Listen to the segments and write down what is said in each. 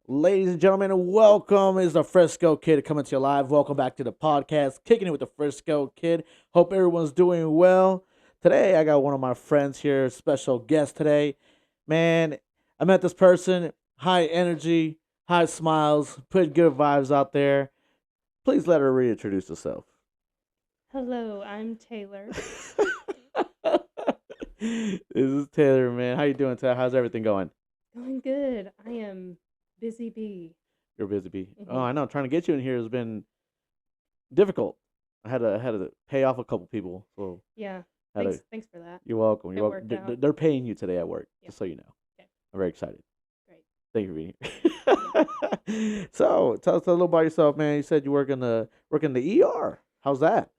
Ladies and gentlemen, welcome. Is the Frisco Kid coming to you live? Welcome back to the podcast, Kicking It with the Frisco Kid. Hope everyone's doing well. Today, I got one of my friends here, special guest today. Man, I met this person, high energy, high smiles, putting good vibes out there. Please let her reintroduce herself. Hello, I'm Taylor. This is Taylor, man. How you doing, Taylor? How's everything going? Going good. I am busy bee. You're busy, bee. Oh, hmm I know. Trying to get you in here has been difficult. I had to pay off a couple people, so Yeah. had to. Thanks for that. You're welcome. You're It welcome. worked out. They're paying you today at work, Yeah. just so you know. Okay. I'm very excited. Great. Thank you for being Yeah. here. So tell us a little about yourself, man. You said you work in the ER. How's that?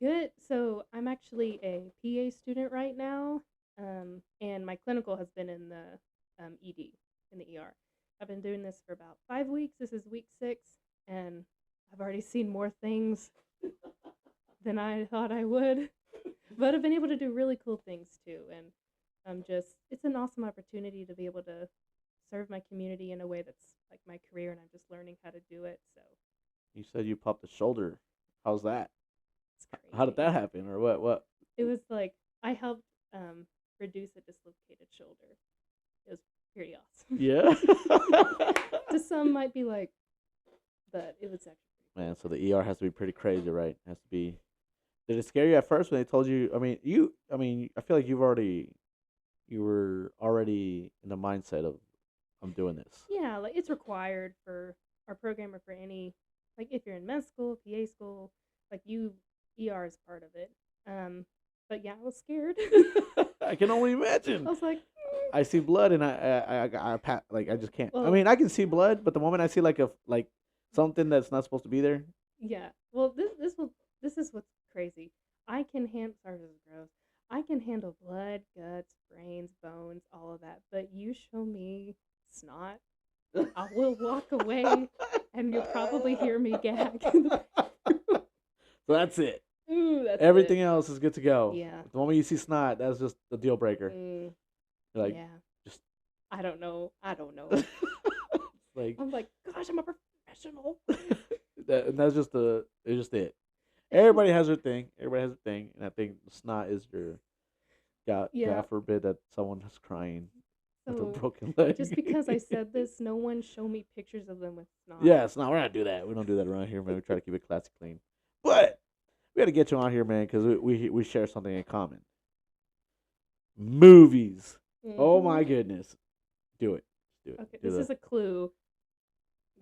Good. So I'm actually a PA student right now, and my clinical has been in the ED in the ER. I've been doing this for about 5 weeks. This is week 6, and I've already seen more things than I thought I would. But I've been able to do really cool things too, and I'm just it's an awesome opportunity to be able to serve my community in a way that's like my career, and I'm just learning how to do it. So You said you popped a shoulder. How's that? it's How did crazy. that happen, or what? What? It was like I helped reduce a dislocated shoulder. It was pretty awesome. Yeah. To some might be like, but it was actually pretty Man, so the ER has to be pretty crazy, right? Has to be. Did it scare you at first when they told you? I mean, you. I mean, I feel like you were already in the mindset of I'm doing this. cool. Yeah, like it's required for our program or for any like if you're in med school, PA school, like ER is part of it. Um, but yeah, I was scared. I can only I imagine. was like, I see blood and like I just can't. I well, mean, I can see blood, but the moment I see like something that's not supposed to be there, yeah. Well, this is what's crazy. I can handle. Sorry, this is gross. I can handle blood, guts, brains, bones, all of that. But you show me snot, I will walk away, and you'll probably hear me gag. so that's it. Ooh, that's it. Everything else is good to go. Yeah. The moment you see snot, that's just the deal breaker. Mm, You're like, yeah. just I don't know. I don't know. like I'm like, gosh, I'm a professional. and that's just the it's just it. It's just Everybody has their thing. Everybody has a thing, and I think snot is your yeah. God forbid that someone is crying with a So broken just leg. because I said this, no one show me pictures of them with snot. Yeah, snot. We're not do that. We don't do that around here, man. We try to keep it classy clean. But we got to get you on here, man, because we share something in common. Movies. Oh hmm my goodness. Do it. Do it. Okay, Do this the. is a clue.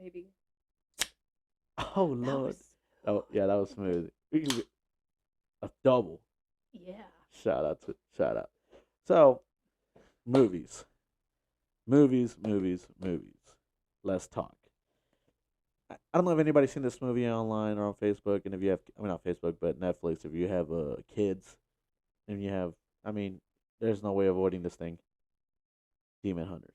Maybe Oh that Lord. was Oh yeah, that was so good. smooth. We can get a double. Yeah. Shout out. So movies, movies. Let's talk. I don't know if anybody's seen this movie online or on Facebook, and if you have, I mean, not Facebook, but Netflix. If you have kids, and you have, I mean, there's no way of avoiding this thing. Demon Hunters.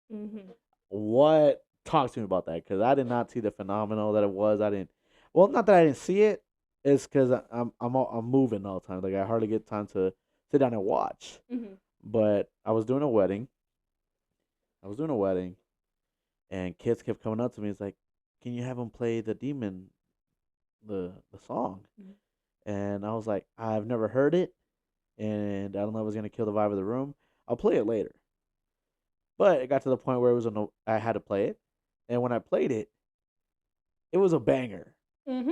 hmm What? Talk to me about that, because I did not see the phenomenal that it was. I didn't. Well, not that I didn't see it. It's because I'm moving all the time. Like I hardly get time to sit down and watch. hmm But I was doing a wedding. I was doing a wedding, and kids kept coming up to me. It's like, can you have them play the demon, the song? hmm And I was like, I've never heard it, and I don't know if it's gonna kill the vibe of the room. I'll play it later. But it got to the point where it was I had to play it, and when I played it, it was a banger. hmm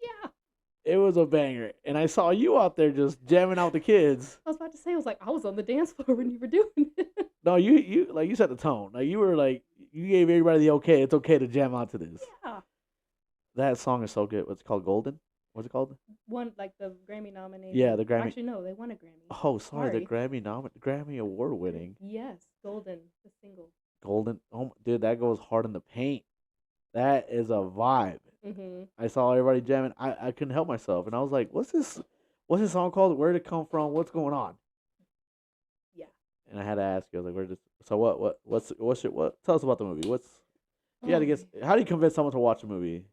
Yeah. It was a banger, and I saw you out there just jamming out with the kids. I was about to say, I was like, I was on the dance floor when you were doing it. No, you like you set the tone. Like you were like you gave everybody the okay. It's okay to jam out to this. Yeah. That song is so good. What's it called? Golden? What's it called? Won like the Grammy Yeah, nominated. the Grammy. Actually, no, they won a Grammy. Oh, sorry, the Sorry. Grammy award winning Yes, Golden, the single. Golden. Oh, dude, that goes hard in the paint. That is a vibe. hmm I saw everybody jamming. I couldn't help myself, and I was like, "What's this? What's this song called? Where did it come from? What's going on?" Yeah. And I had to ask you. I was like, "Where this? So what's your what? Tell us about the movie. What's you had Oh to get? man. How do you convince someone to watch a movie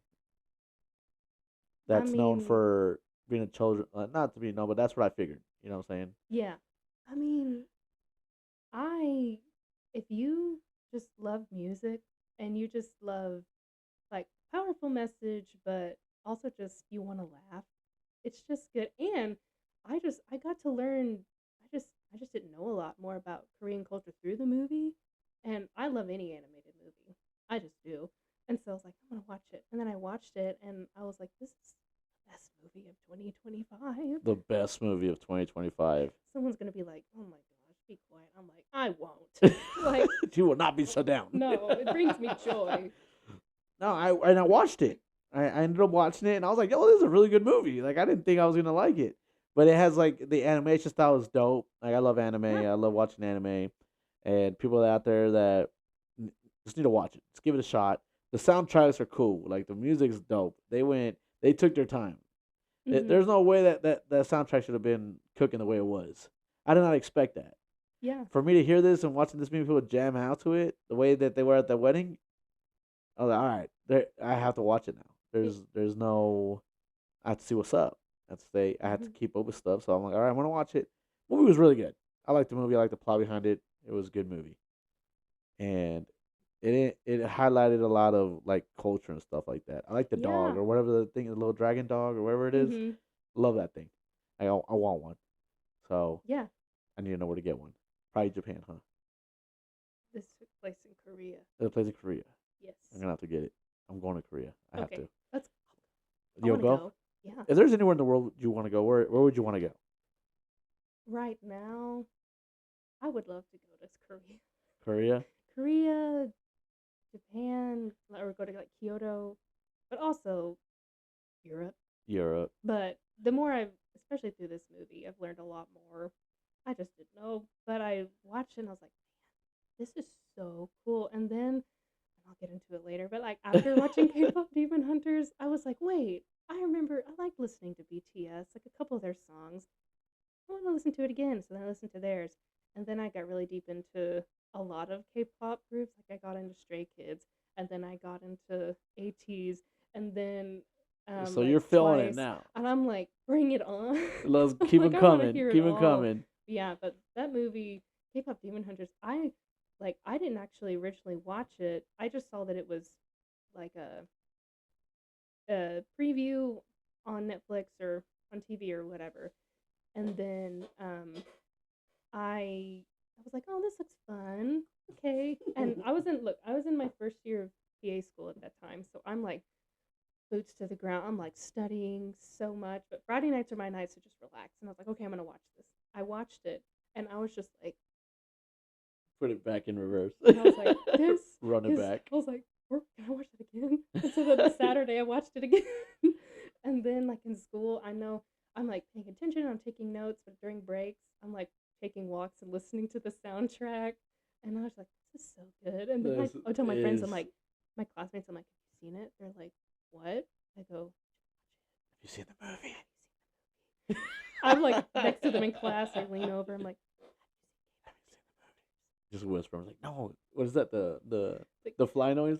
I that's known mean, for being a children? Not to be known, but that's what I figured. You know what I'm saying? yeah. I mean, I if you just love music and you just love like powerful message, but also just you want to laugh. It's just good. And I got to learn I just didn't know a lot more about Korean culture through the movie. And I love any animated movie. I just do. And so I was like, I'm gonna watch it. And then I watched it and I was like, this is the best movie of 2025. The best movie of 2025. Someone's gonna be like, oh my gosh, be quiet. I'm like, I won't. Like, You will not be shut down. no, it brings me joy. No, I watched it. I ended up watching it, and I was like, "Yo, this is a really good movie." Like, I didn't think I was gonna like it, but it has like the animation style is dope. Like, I love anime. Yeah. I love watching anime, and people out there that just need to watch it. Just give it a shot. The soundtracks are cool. Like, the music's dope. They took their time. Hmm. There's no way that soundtrack should have been cooking the way it was. I did not expect that. Yeah. For me to hear this and watching this movie, people jam out to it the way that they were at the wedding, I was like, all right, I have to watch it now. There's no, I have to see what's up. I have to Mm-hmm. keep up with stuff. So I'm like, all right, I'm gonna watch it. Movie was really good. I liked the movie. I liked the plot behind it. It was a good movie, and it highlighted a lot of like culture and stuff like that. I like the dog Yeah. or whatever the thing, the little dragon dog or whatever it is. Hmm. Love that thing. I want one. So Yeah. I need to know where to get one. Probably Japan, huh? This took place in Korea. It plays in Korea. Yes. I'm gonna have to get it. I'm going to Korea. I have Okay. to. Let's. I You'll want to go? go. Yeah. If there's anywhere in the world you want to go, where would you want to go? Right now, I would love to go to Korea. Korea, Korea, Japan, or go to like Kyoto, but also Europe. Europe. But the more I've, especially through this movie, I've learned a lot more. I just didn't know, but I watched it and I was like, man, this is so cool. And then, and I'll get into it later, but like after watching K-pop Demon Hunters, I was like, wait, I remember I liked listening to BTS, like a couple of their songs. I want to listen to it again. So then I listened to theirs. And then I got really deep into a lot of K-pop groups. Like I got into Stray Kids, and then I got into ATEEZ, and then So like you're feeling it Twice. now. And I'm like, bring it on. Let's I'm keep like, it I want to coming. hear it Keep it all. coming. Yeah, but that movie, K-pop Demon Hunters, I didn't actually originally watch it. I just saw that it was like a preview on Netflix or on TV or whatever. And then I was like, oh, this looks fun. Okay. And I was in my first year of PA school at that time. So I'm like boots to the ground. I'm like studying so much. But Friday nights are my nights to just relax. And I was like, okay, I'm gonna watch this. I watched it and I was just like, Put it back in reverse. and I was like, this Run it is back. I was like, can I watch it again? And so then Saturday I watched it again. And then like in school, I know I'm like paying attention, I'm taking notes, but during breaks, I'm like taking walks and listening to the soundtrack. And I was like, this is so good. And then This I tell my friends, I'm is. like, my classmates, I'm like, have you seen it? They're like, what? I go, Have you seen the movie? I'm like next to them in class. I lean over. I'm like, Just whisper. I was like, no. What is that? like, The fly noise?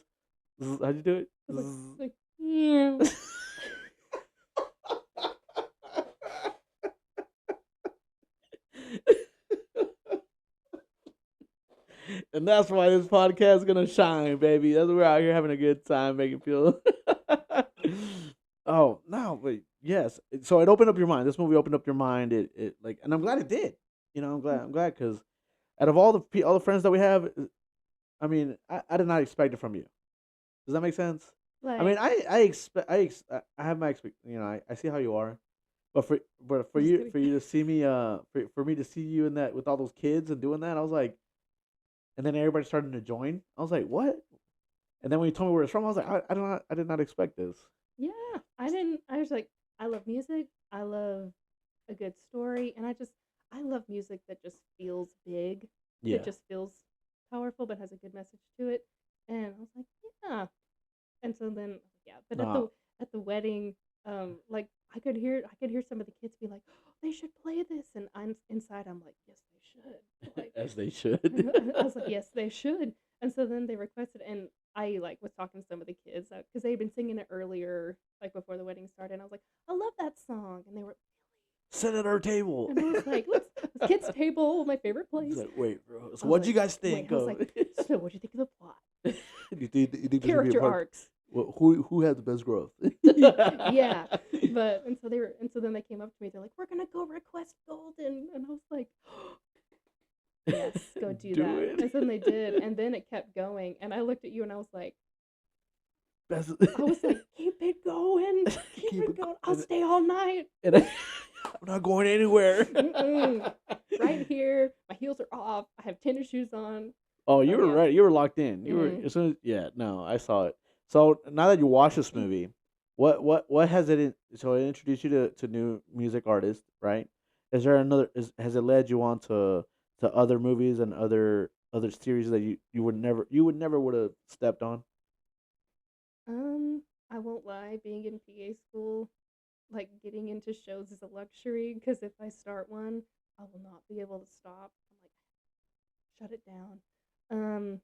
How'd you do it? I was like, yeah. And that's why this podcast is gonna shine, baby. That's why we're out here having a good time, making feel. Oh no, but yes. So it opened up your mind. This movie opened up your mind. It like, and I'm glad it did. I'm glad because out of all the friends that we have, I mean, I did not expect it from you. Does that make sense? I mean, Like, I have my expect. I see how you are, but for I'm just you kidding. to see me for me to see you in that with all those kids and doing that, I was like, and then everybody started to join. I was like, what? And then when you told me where it's from, I was like, I did not expect this. Yeah, I didn't. I was like, I love music. I love a good story, and I love music that just feels big, that Yeah. just feels powerful, but has a good message to it. And I was like, yeah. And so then, yeah. But Nah, at the wedding, like I could hear some of the kids be like, oh, they should play this, and I'm inside. I'm like, yes, they should. Like, as they should. I was like, yes, they should. And so then they requested, and I like was talking to some of the kids because they had been singing it earlier, like before the wedding started. And I was like, I love that song, and they were, really? sit at our table. And I was like, let's kids' table, my favorite It's place. like, wait, bro. So I was what'd you like, guys wait, think I was of? like, so what'd you think of the plot? You think this would be a Character part? arcs. Well, who has the best growth? Yeah. But and so then they came up to me, they're like, we're gonna go request Golden, and I was like, yes, go do Do that. it. And then they did, and then it kept going, and I looked at you and I was like, That's keep it going, keep it going. I'll stay all night. And I'm not going anywhere. Right here, my heels are off. I have tennis shoes on. Oh, you were yeah. right. You were locked in. You were as soon as no, I saw it. So now that you watch this movie, what has it? So it introduced you to new music artists, right? Is there another? Has it led you on to other movies and other series that you would never would have stepped on? I won't lie, being in PA school, like getting into shows is a luxury because if I start one, I will not be able to stop. I'm like, shut it down.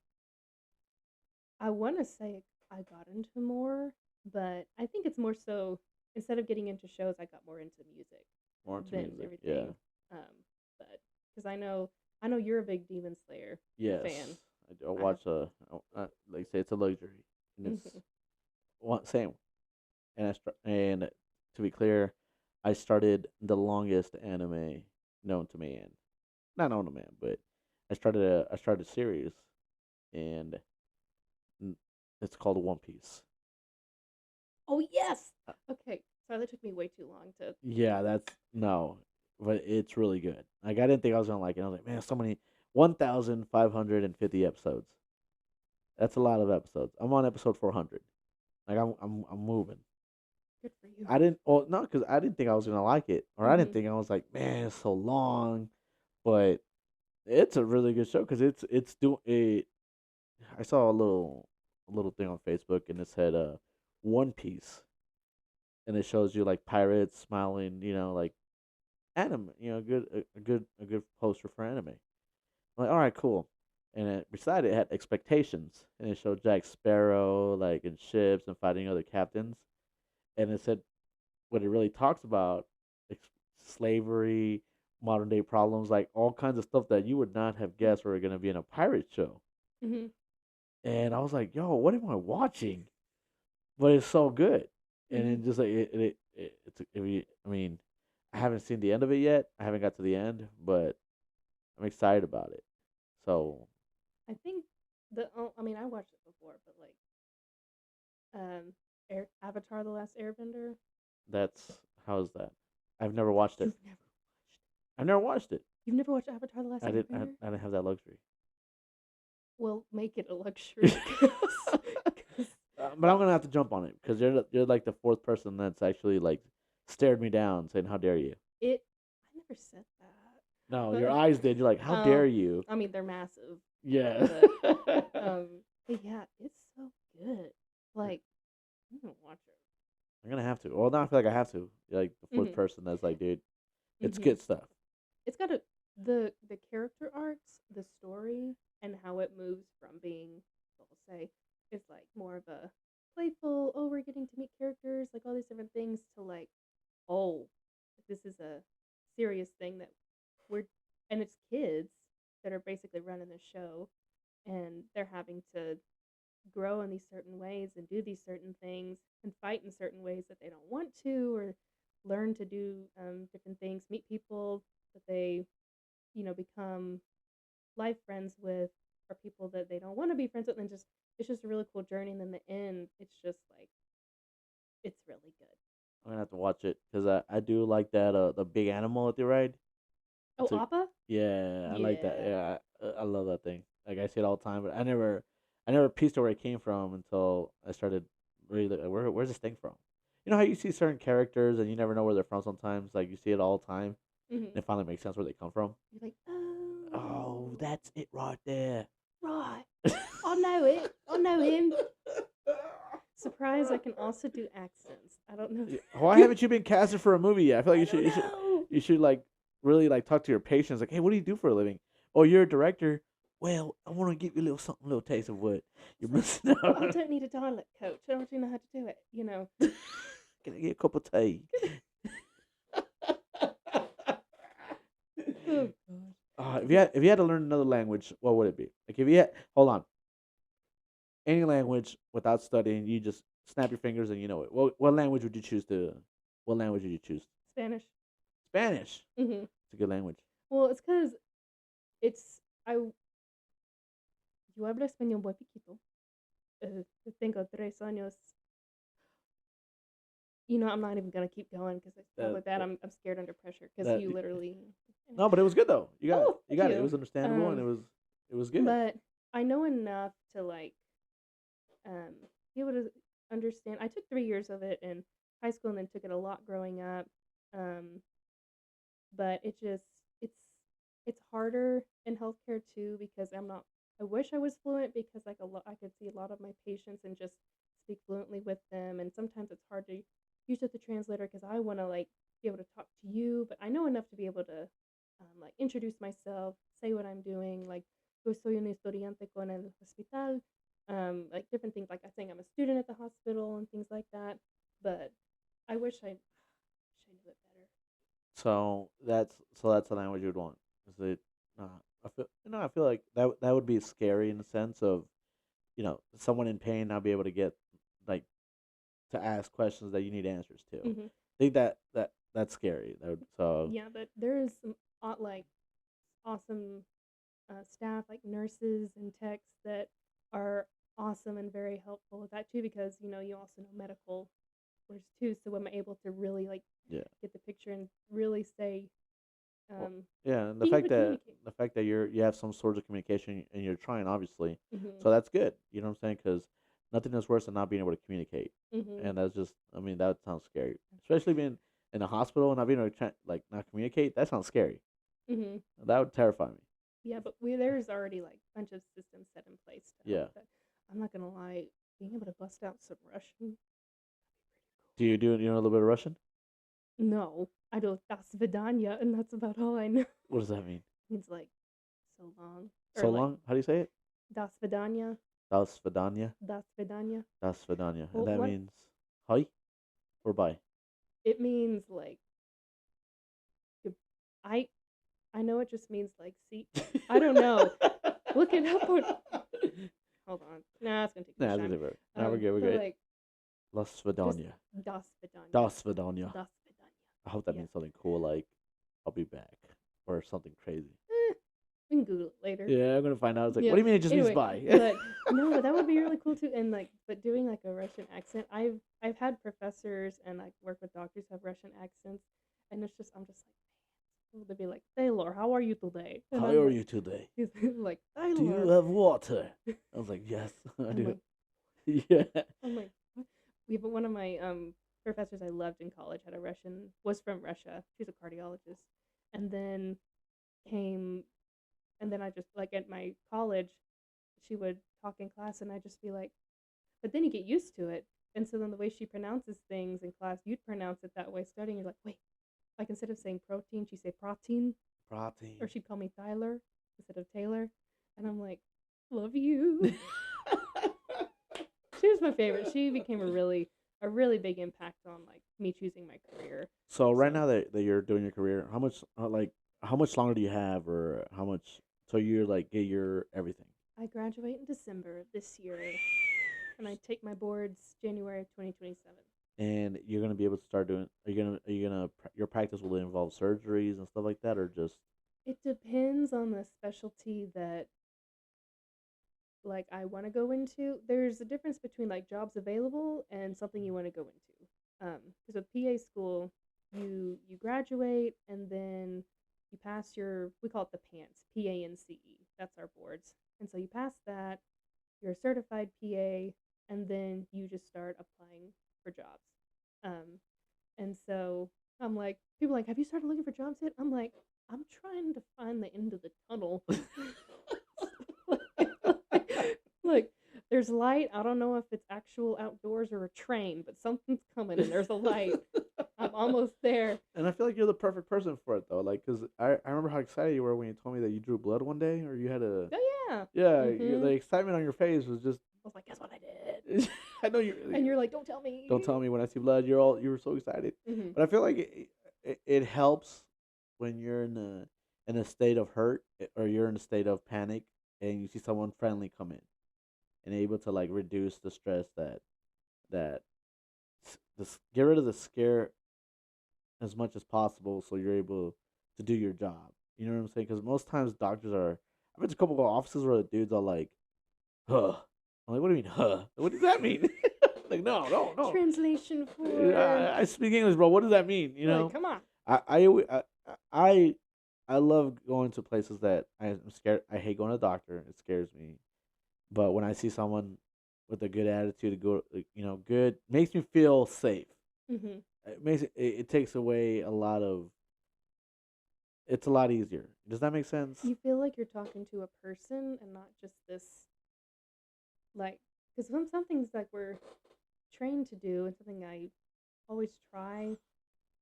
I want to say I got into more, but I think it's more so instead of getting into shows, I got more into music More into than music, everything. But because I know you're a big Demon Slayer yes. fan. I watch like say it's a luxury, and it's same. And to be clear, I started the longest anime known to man, not known to man, but I started a series, and it's called One Piece. Oh yes. Okay, sorry that took me way too long to. Yeah, that's no, but it's really good. Like I didn't think I was gonna like it. I was like, man, so many 1,550 episodes. That's a lot of episodes. I'm on episode 400. Like I'm moving. Good for you. I didn't. Well, no, because I didn't think I was gonna like it, or I didn't Mhm. think I was like, man, it's so long. But it's a really good show because it's doing it. I saw a little thing on Facebook and it said One Piece, and it shows you like pirates smiling, like anime, a good poster for anime. I'm like, all right, cool. And beside it had expectations, and it showed Jack Sparrow like in ships and fighting other captains, and it said what it really talks about ex- slavery, modern day problems, like all kinds of stuff that you would not have guessed were going to be in a pirate show. Mhm. And I was like, yo, what am I watching? But it's so good. And Mhm. it just like I mean, I haven't seen the end of it yet. I haven't got to the end, but I'm excited about it. So I think I mean I watched it before, but like Avatar: The Last Airbender. that's how is that? I've never watched it. You've never watched. I've never watched it. You've never watched Avatar: The Last Airbender? I didn't have that luxury. Well, make it a luxury. 'Cause- But I'm gonna have to jump on it because you're like the fourth person that's actually like stared me down, saying, "How dare you?" I never said that. No, But your eyes did. You're like, "How dare you?" I mean, they're massive. Yeah. But yeah, it's so good. Like, I'm gonna watch it. I'm gonna have to. Well, now I feel like I have to. You're like the 4th Mhm. person that's like, dude, it's Mhm. good stuff. It's got the character arcs, the story, and how it moves from being, what we'll say, is like more of a playful, oh, we're getting to meet characters, like all these different things, to like, oh, this is a serious thing that we're, and it's kids that are basically running the show, and they're having to grow in these certain ways and do these certain things and fight in certain ways that they don't want to, or learn to do different things, meet people that they become life friends with, or people that they don't want to be friends with, and just it's just a really cool journey. And in the end, it's just like it's really good. I'm gonna have to watch it because I do like that the big animal that they ride. Oh, It's a Appa? yeah, I like that. Yeah. Yeah, I love that thing. Like I see it all the time, but I never pieced where it came from until I started really like, where's this thing from? You know how you see certain characters and you never know where they're from sometimes. Like you see it all the time, Hmm. and it finally makes sense where they come from. You're like, Oh, oh, that's it right there. right. I know it. I know him. Surprise! I can also do accents. I don't know. Why haven't you been casted for a movie yet? I feel like I don't know. you should like really like talk to your patients. Like, hey, what do you do for a living? Oh, you're a director. Well, I want to give you a little something, a little taste of what you're missing I out. don't need a dialect coach. I don't know how to do it. Can I get a cup of tea? Oh gosh. If you had to learn another language, what would it be? Like if you had hold on, any language without studying, you just snap your fingers and you know it. What language would you choose to? What language would you choose? Spanish. Spanish. Hmm. It's a good language. Well, it's because it's I. Yo hablo español muy poquito. Tengo 3 años. I'm not even gonna keep going because it's That, probably bad. that, I'm scared under pressure because that you literally. no, but it was good though. Oh, You thank got it. It you. was understandable and it was good. But I know enough to like um be able to understand. I took 3 years of it in high school and then took it a lot growing up. Um, but it's it's harder in healthcare too because I'm not. I wish I was fluent because like a lot I could see a lot of my patients and just speak fluently with them, and sometimes it's hard to use it the translator because I want to like be able to talk to you, but I know enough to be able to like introduce myself, say what I'm doing, like yo soy un estudiante con el hospital, like different things like I saying I'm a student at the hospital and things like that. But I wish I knew it better. So that's the language you'd want. Is it? I feel like that would be scary in the sense of someone in pain not be able to get like to ask questions that you need answers to. I Hmm. think that's scary. So Yeah, but there is some like awesome staff like nurses and techs that are awesome and very helpful with that too because you also know medical words too, so I'm able to really like yeah. get the picture and really say Well, um yeah, and being able to communicate. the fact that you have some sort of communication and you're trying, obviously, Mhm. so that's good. You know what I'm saying? Because nothing is worse than not being able to communicate, Mhm. and that's just, I mean, that sounds scary, especially being in a hospital and not being able to like not communicate. That sounds scary. Mhm. That would terrify me. Yeah, but there's already like a bunch of systems set in place to help Yeah. with that. I'm not gonna lie, being able to bust out some Russian. Do you know a little bit of Russian? No, I do das vidanya, and that's about all I know. What does that mean? Means like so long or So like long? How do you say it? das vidanya, Das Vidanya. das vidanya. Das Vidanya, and Well, that what means hi or bye. it means like good- I I know it just means like see. I don't know. Look it up. Hold on. Nah, it's gonna take too Nah, much it's time. different. Nah, we're good. We're So good. like Las just Vidanya. das vidanya. Das Vidanya. Das vidanya. I hope that Yeah. means something cool like I'll be back or something crazy. We can Google it later. Yeah, I'm gonna find out. It's like, what Yeah. do you mean it just means Anyway, bye? but no, but that would be really cool too. And like, but doing like a Russian accent, I've had professors and like work with doctors who have Russian accents, and it's just I'm just like, they'd be like, Taylor, how are you today? And How I'm are like, you today? he's like, Do you Taylor. have water? I was like, yes, I I'm do. like, Yeah. I'm like, what? Yeah, but one of my professors I loved in college had a Russian was from Russia. She's a cardiologist, and then came, and then I just like at my college, she would talk in class, and I'd just be like, but then you get used to it, and so then the way she pronounces things in class, you'd pronounce it that way studying. You're like, wait, like instead of saying protein, she'd say protein, or Protein. she'd call me Tyler instead of Taylor, and I'm like, love you. She was my favorite. She became a really big impact on like me choosing my career. So right So now that you're doing your career, how much longer do you have, or how much so you're like get your everything? I graduate in December this year, and I take my boards January of 2027. And you're gonna be able to start doing. Your practice will involve surgeries and stuff like that, or just It depends on the specialty that like I want to go into. There's a difference between like jobs available and something you want to go into. Because with PA school, you graduate and then you pass your we call it the PANCE, PANCE. That's our boards, and so you pass that, you're a certified PA, and then you just start applying for jobs. Um, and so I'm like, people are like, have you started looking for jobs yet? I'm like, I'm trying to find the end of the tunnel. like, there's light. I don't know if it's actual outdoors or a train, but something's coming and there's a light. I'm almost there. And I feel like you're the perfect person for it though. Like, cause I remember how excited you were when you told me that you drew blood one day, or you had a Oh yeah. yeah. The Mhm. excitement on your face was just. I was like, guess what I did? I know And you're like, don't tell me. Don't tell me when I see blood. You were so excited, Mhm. but I feel like it helps when you're in a state of hurt or you're in a state of panic and you see someone friendly come in and able to like reduce the stress that get rid of the scare as much as possible so you're able to do your job. You know what I'm saying? Because most times doctors are. I've been to a couple of offices where the dudes are like, huh. I'm like, what do you mean, huh? What does that mean? Like, no, no, no. Translation for I speak English, bro. What does that mean? You like, know, come on. I I alwa- I I love going to places that I'm scared. I hate going to the doctor. It scares me. But when I see someone with a good attitude, go, good makes me feel safe. Hmm. It takes away a lot of. It's a lot easier. Does that make sense? You feel like you're talking to a person and not just this, like, because some things like we're trained to do, and something I always try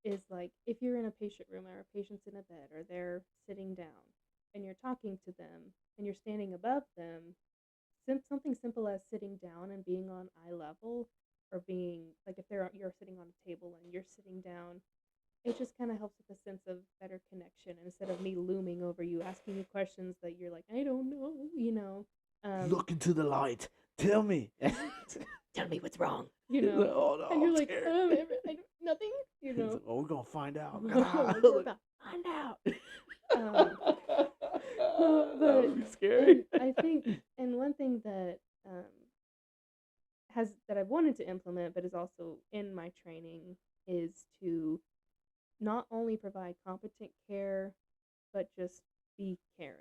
is like if you're in a patient room or a patient's in a bed or they're sitting down and you're talking to them and you're standing above them, something simple as sitting down and being on eye level, or being like if you're sitting on a table and you're sitting down, it just kind of helps with a sense of better connection instead of me looming over you asking you questions that you're like, I don't know, um Look into the light. Tell me. tell me what's wrong, Oh and no, you're I'm like, scared. nothing, He's like, oh, we're gonna find out. we're about to find out. um That but would be scary. and I think, and one thing that um I've wanted to implement but is also in my training is to not only provide competent care but just be caring.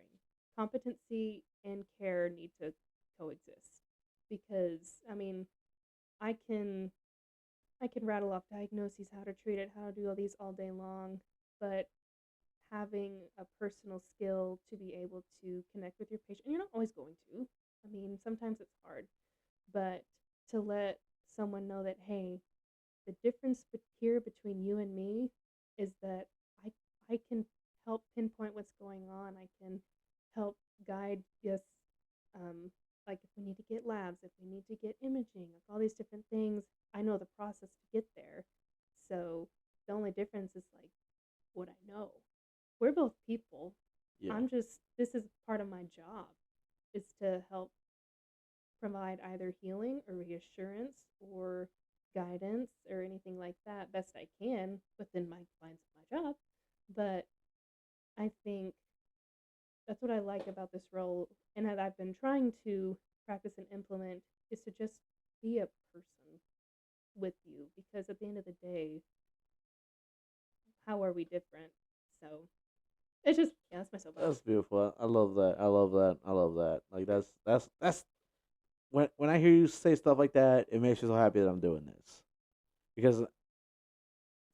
Competency and care need to coexist, because I mean, I can I can rattle off diagnoses, how to treat it, how to do all these all day long, but having a personal skill to be able to connect with your patient, and you're not always going to. I mean, sometimes it's hard, but to let someone know that, hey, the difference here between you and me is that I I can help pinpoint what's going on. I can help guide us, um, like if we need to get labs, if we need to get imaging, like all these different things. I know the process to get there. So the only difference is like what I know. We're both people. Yeah, This is part of my job, is to help provide either healing or reassurance or guidance or anything like that best I can within my confines of my job. But I think that's what I like about this role, and that I've been trying to practice and implement, is to just be a person with you, because at the end of the day, how are we different? So it's just, yeah, that's my soapbox. that's beautiful. I love that. I love that. I love that. Like that's when I hear you say stuff like that, it makes me so happy that I'm doing this because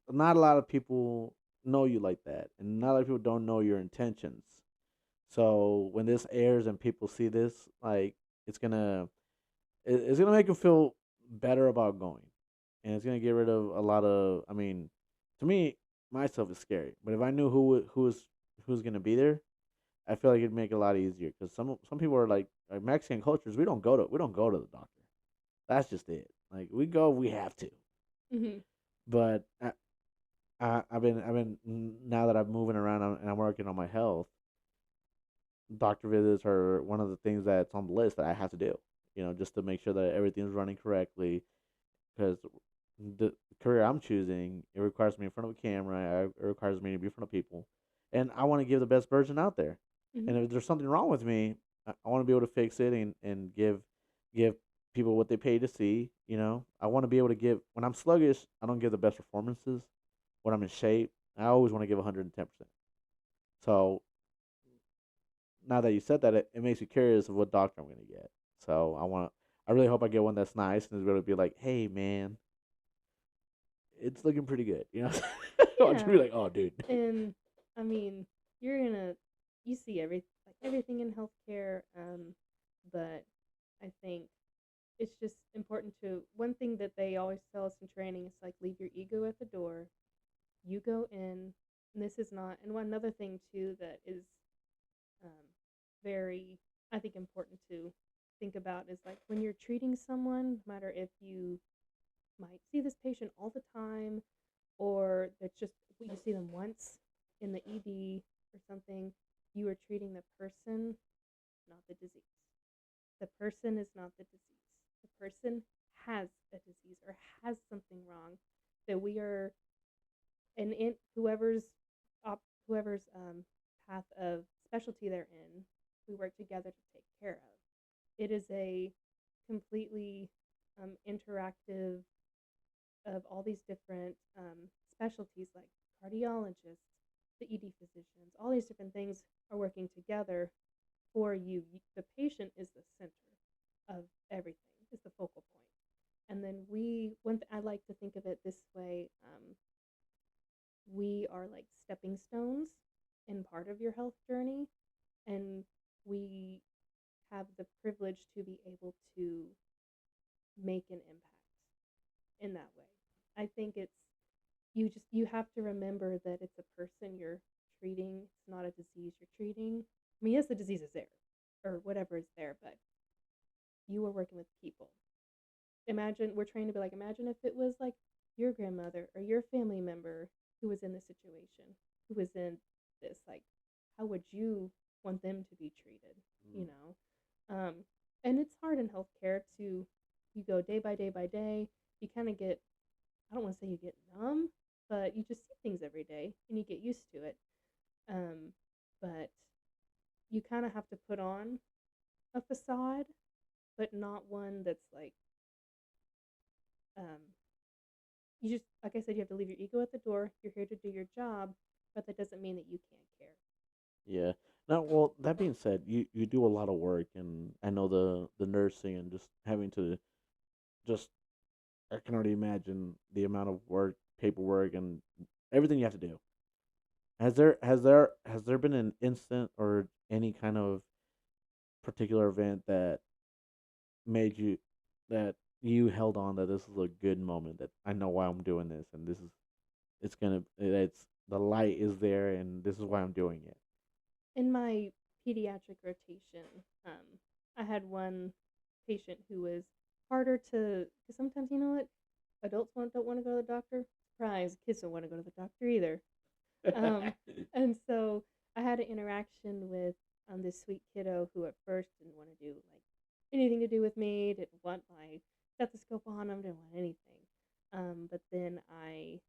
not a lot of people know you like that, and not a lot of people don't know your intentions. So when this airs and people see this, like it's gonna it's gonna make them feel better about going, and it's gonna get rid of a lot of. I mean, to me, myself is scary, but if I knew who's gonna be there, I feel like it'd make it a lot easier because some people are like Mexican cultures. We don't go to the doctor. That's just it. Like we go, we have to. Hmm. But I've been now that I'm moving around and I'm working on my health. Doctor visits are one of the things that's on the list that I have to do. Just to make sure that everything's running correctly. Because the career I'm choosing, it requires me in front of a camera. It requires me to be in front of people, and I want to give the best version out there. Hmm. And if there's something wrong with me, I want to be able to fix it and give people what they pay to see. I want to be able to give. When I'm sluggish, I don't give the best performances. When I'm in shape, I always want to give 110%. So now that you said that, it makes me curious of what doctor I'm gonna get. So I really hope I get one that's nice and is going to be like, hey man, it's looking pretty good. I want you to be Yeah. like, oh dude. And I mean, you see everything in healthcare, but I think it's just important to, one thing that they always tell us in training is like, leave your ego at the door. You go in, and this is not, and one another thing too that is um, very, I think, important to think about is like when you're treating someone, no matter if you might see this patient all the time or that's just you see them once in the ED. or something, you are treating the person, not the disease. The person is not the disease. The person has a disease or has something wrong that we are, and in whoever's path of specialty they're in, we work together to take care of. It is a completely interactive of all these different specialties like cardiologists, the ED physicians, all these different things are working together for you. The patient is the center of everything, is the focal point. And then I like to think of it this way, we are like stepping stones in part of your health journey, and we have the privilege to be able to make an impact in that way. I think you have to remember that it's a person you're treating. It's not a disease you're treating. I mean, yes, the disease is there or whatever is there, but you are working with people. Imagine we're trying to be like, imagine if it was like your grandmother or your family member who was in this situation, who was in this, like, how would you want them to be treated, you know? And it's hard in healthcare to, you go day by day by day, you kind of get, I don't want to say you get numb, but you just see things every day and you get used to it. Um, but you kind of have to put on a facade, but not one that's like, um, you just, like I said, you have to leave your ego at the door. You're here to do your job, but that doesn't mean that you can't care. Yeah. Now, well, that being said, you do a lot of work, and I know the nursing and just having to just I can already imagine the amount of work, paperwork, and everything you have to do. Has there been an instant or any kind of particular event that made you that you held on that this is a good moment, that I know why I'm doing this, and this is it's the light is there, and this is why I'm doing it. In my pediatric rotation, I had one patient who was harder to, because sometimes, you know what, don't want to go to the doctor. Surprise, kids don't want to go to the doctor either. Um, and so I had an interaction with this sweet kiddo who at first didn't want to do like anything to do with me, didn't want my stethoscope on him, didn't want anything. But then I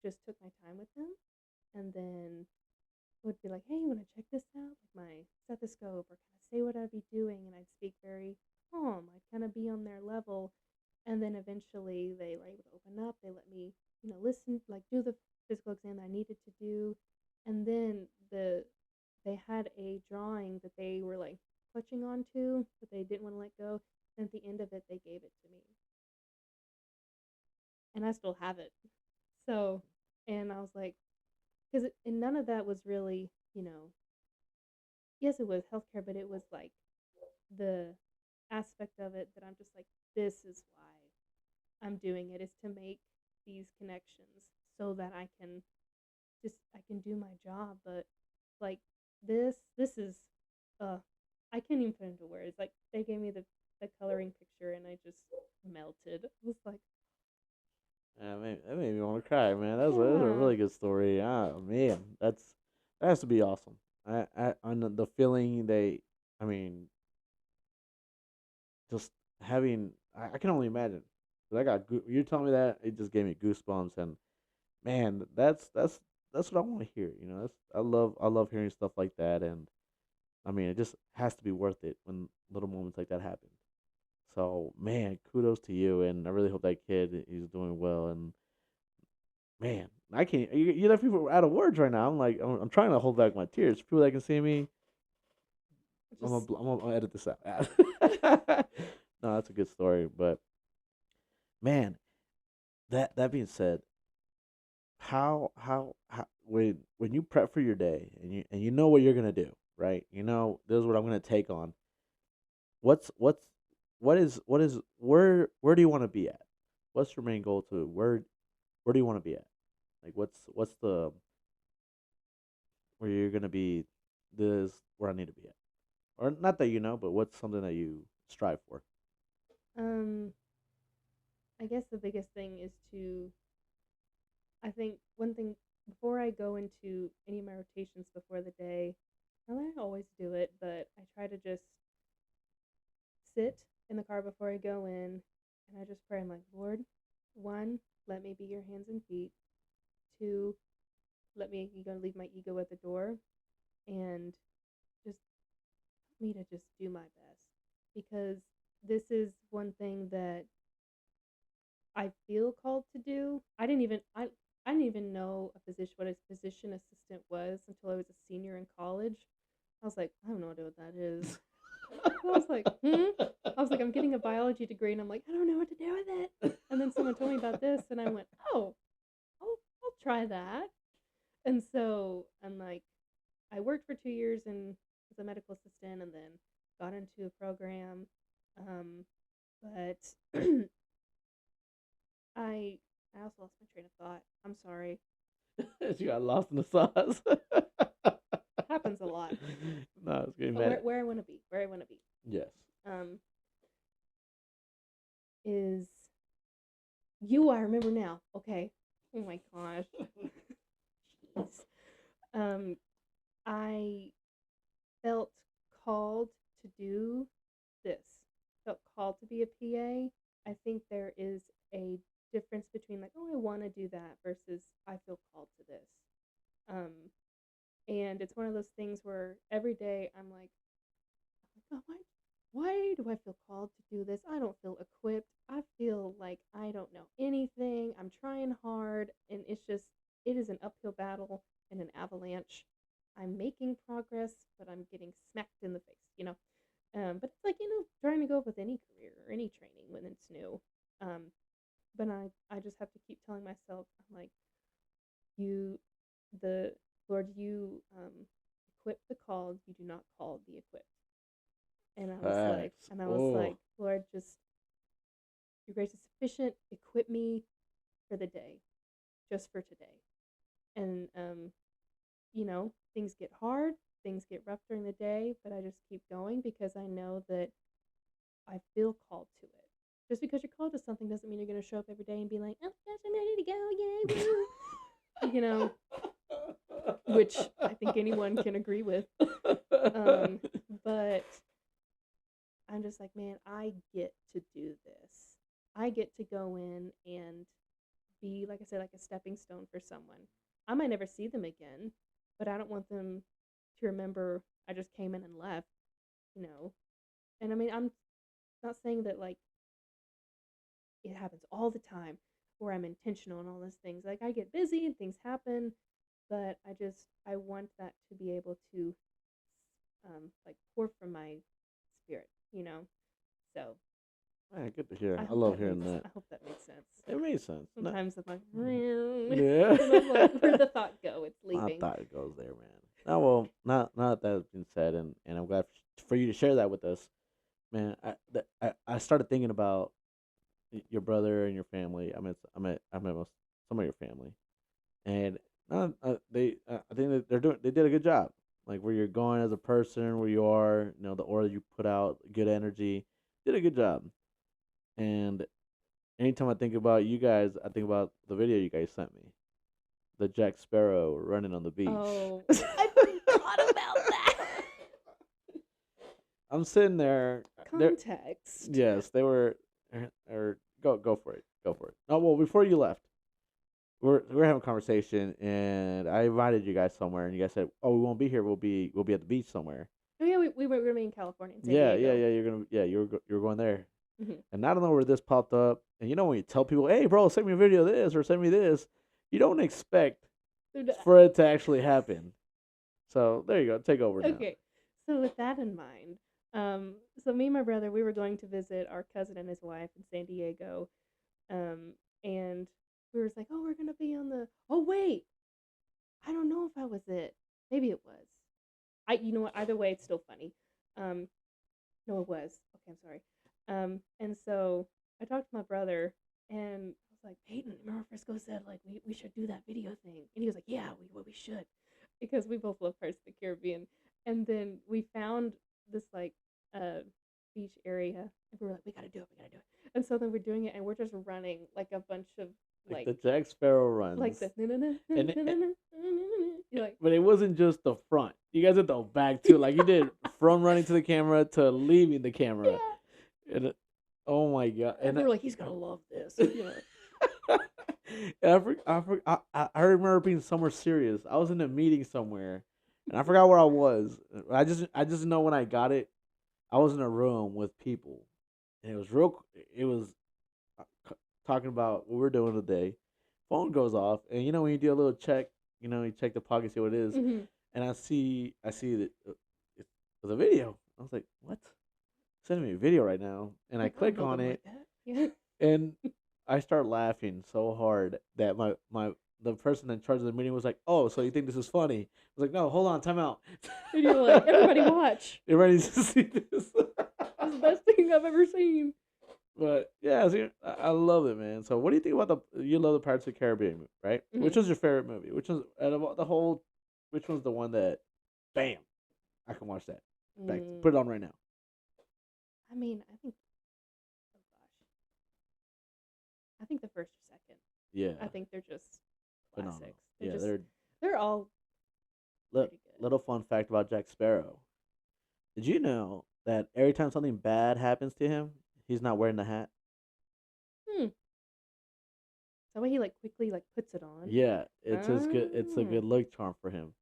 just took my time with him, and then would be like, "Hey, you want to check this out?" Like my stethoscope, or kind of say what I'd be doing, and I'd speak very calm. I'd kind of be on their level, and then eventually they were able to open up. They let me, listen, like do the physical exam that I needed to do, and then they had a drawing that they were like clutching onto, but they didn't want to let go. And at the end of it, they gave it to me, and I still have it. So, and I was like, because and none of that was really, yes, it was healthcare, but it was like the aspect of it that I'm just like, this is why I'm doing it, is to make these connections so that I can do my job. But like this is uh I can't even put into words. Like they gave me the coloring picture and I just melted. I was like, Yeah, that made me want to cry, man. That was a yeah. really good story. Ah, man, that has to be awesome. I on the feeling they, I mean, just having, I can only imagine. 'Cause you telling me that, it just gave me goosebumps, and man, that's what I want to hear. I love hearing stuff like that, and I mean, it just has to be worth it when little moments like that happen. So, man, kudos to you, and I really hope that kid is doing well. And man, I can't. You left people out of words right now. I'm trying to hold back my tears. People that can see me, Just I'm gonna edit this out. No, that's a good story. But man, that being said, how when you prep for your day, and you know what you're gonna do, right? You know, this is what I'm gonna take on. What's what is where do you want to be at? What's your main goal to where do you want to be at? Like what's the where you're gonna be? This is where I need to be at, or not that you know, but what's something that you strive for? um I guess the biggest thing is to, I think one thing before I go into any of my rotations before the day, not that I always do it, but I try to just sit in the car before I go in and I just pray. I'm like, Lord, one, let me be your hands and feet. Two, let me leave my ego at the door and just help me to just do my best. Because this is one thing that I feel called to do. I didn't even know what a physician assistant was until I was a senior in college. I was like, I have no idea what that is. I was like, I was like, I'm getting a biology degree, and I'm like, I don't know what to do with it. And then someone told me about this, and I went, oh, I'll try that. And so I'm like, I worked for 2 years as a medical assistant, and then got into a program. But I also lost my train of thought. I'm sorry. You got lost in the sauce. Happens a lot. No, I was getting But mad. where I want to be, where I want to be, Yes. um, is you. I remember now. Okay. Oh my gosh. Jeez. Um, I felt called to do this. Felt called to be a PA. I think there is a difference between like, oh, I want to do that versus I feel called to this. Um, and it's one of those things where every day I'm like, oh, why do I feel called to do this? I don't feel equipped. I feel like I don't know anything. I'm trying hard, and it is an uphill battle and an avalanche. I'm making progress, but I'm getting smacked in the face. But it's like, trying to go with any career or any training when it's new. Um, but I just have to keep telling myself, I'm like, you, the Lord, you equip the called, you do not call the equipped. Facts. And I was Oh, like, Lord, just your grace is sufficient. Equip me for the day, just for today. And things get hard, things get rough during the day, but I just keep going because I know that I feel called to it. Just because you're called to something doesn't mean you're going to show up every day and be like, oh my gosh, I'm ready to go, yay, woo. Which I think anyone can agree with. But I'm just like, man, I get to do this. I get to go in and be, like I said, like a stepping stone for someone. I might never see them again, but I don't want them to remember I just came in and left, you know. And I mean, I'm not saying that like it happens all the time where I'm intentional and all those things. Like I get busy and things happen, but I want that to be able to like pour from my spirit. So man, good to hear. I love hearing that. I hope that makes sense. It makes sense. No, Sometimes I'm like, yeah. and I'm like, where'd the thought go? It's I leaving. thought it goes there, man. Now, well, now that that's been said, and I'm glad for you to share that with us, man. I started thinking about your brother and your family. I met some of your family, and I think that they did a good job. Like where you're going as a person, where you are, the aura you put out, good energy, did a good job. And anytime I think about you guys, I think about the video you guys sent me, the Jack Sparrow running on the beach. Oh, I forgot about that. I'm sitting there. Context. Yes, they were. Or go for it. Go for it. Oh well, before you left, we're having a conversation, and I invited you guys somewhere, and you guys said, "Oh, we won't be here. We'll be at the beach somewhere." Oh yeah, we were gonna be in California, in San Yeah, yeah, Diego. yeah. You were going there, Mm-hmm. and I don't know where this popped up. And when you tell people, "Hey, bro, send me a video of this or send me this," you don't expect for it to actually happen. So there you go. Take over now. Okay, so with that in mind, so me and my brother, we were going to visit our cousin and his wife in San Diego, and we were like, oh, we're gonna be on the. Oh wait, I don't know if I was it. Maybe it was. You know what? Either way, it's still funny. Um, no, it was. Okay, I'm sorry. And so I talked to my brother, and I was like, Peyton, remember Frisco said like we should do that video thing, and he was like, yeah, we should, because we both love Pirates of the Caribbean. And then we found this like beach area, and we were like, we gotta do it. And so then we're doing it, and we're just running like a bunch of Like like the Jack Sparrow like runs. the And you're like, but it wasn't just the front. You guys did the back too. Like you did from running to the camera to leaving the camera. yeah. And oh my god! And we were like, he's gonna love this. Yeah. And I remember being somewhere serious. I was in a meeting somewhere, and I forgot where I was. I just know when I got it, I was in a room with people, and it was real. It was uh, talking about what we're doing today. Phone goes off, and you know when you do a little check, you check the pocket, see what it is, Mhm. and I see that it was a video. I was like, what? Sending me a video right now, and I Like, I don't click know on them it, like that. Yeah. and I start laughing so hard that my the person in charge of the meeting was like, "Oh, so you think this is funny?" I was like, "No, hold on, time out." And you're like, everybody watch. Everybody needs to see this. This is the best thing I've ever seen. But yeah, see, I love it, man. So, what do you think about you love the Pirates of the Caribbean, right? Which Mhm. was your favorite movie? Which was out of the whole? Which one's the one that, bam, I can watch that. Back, put it on right now. I mean, I think. Oh gosh. I think the first or second. Yeah, I think they're just phenomenal. classics. Yeah, they're They're all li- pretty good. little fun fact about Jack Sparrow. Did you know that every time something bad happens to him, he's not wearing the hat? Hmm. So way he like quickly like puts it on. Yeah, it's his good. It's a Oh. good look charm for him.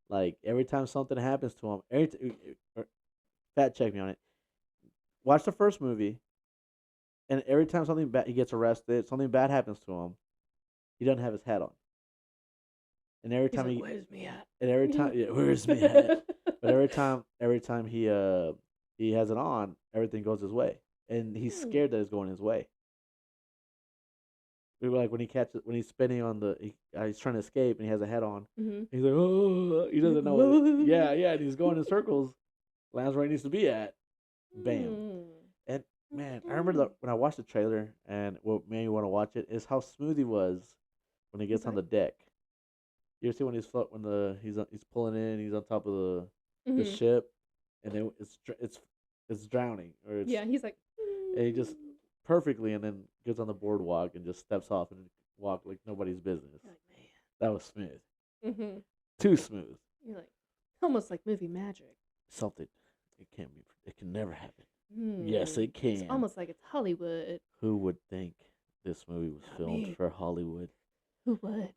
Like every time something happens to him, fat check me on it. Watch the first movie, and every time something bad, he gets arrested, something bad happens to him, he doesn't have his hat on. And every He's time like, he, where's me at? and every time, yeah, where's me hat? But every time he has it on, everything goes his way, and he's Hmm. scared that it's going his way. We were like when he's spinning on he's trying to escape and he has a hat on. Mm-hmm. He's like, oh, he doesn't know. Yeah, yeah, and he's going in circles. Lands where he needs to be at. Bam. And man, I remember when I watched the trailer, and what made me want to watch it is how smooth he was when he I'm gets on sorry. the deck. You ever see when he's pulling in, he's on top of the Mm-hmm. ship, and then it's drowning or it's Yeah, he's like. and he just perfectly, and then gets on the boardwalk and just steps off and walk like nobody's business. You're like, That was smooth, man. Mm-hmm. too smooth. You're like, almost like movie magic. Something it can't be. It can never happen. Hmm. Yes, it It's can. almost like it's Hollywood. Who would think this movie was Not filmed me. for Hollywood? Who would?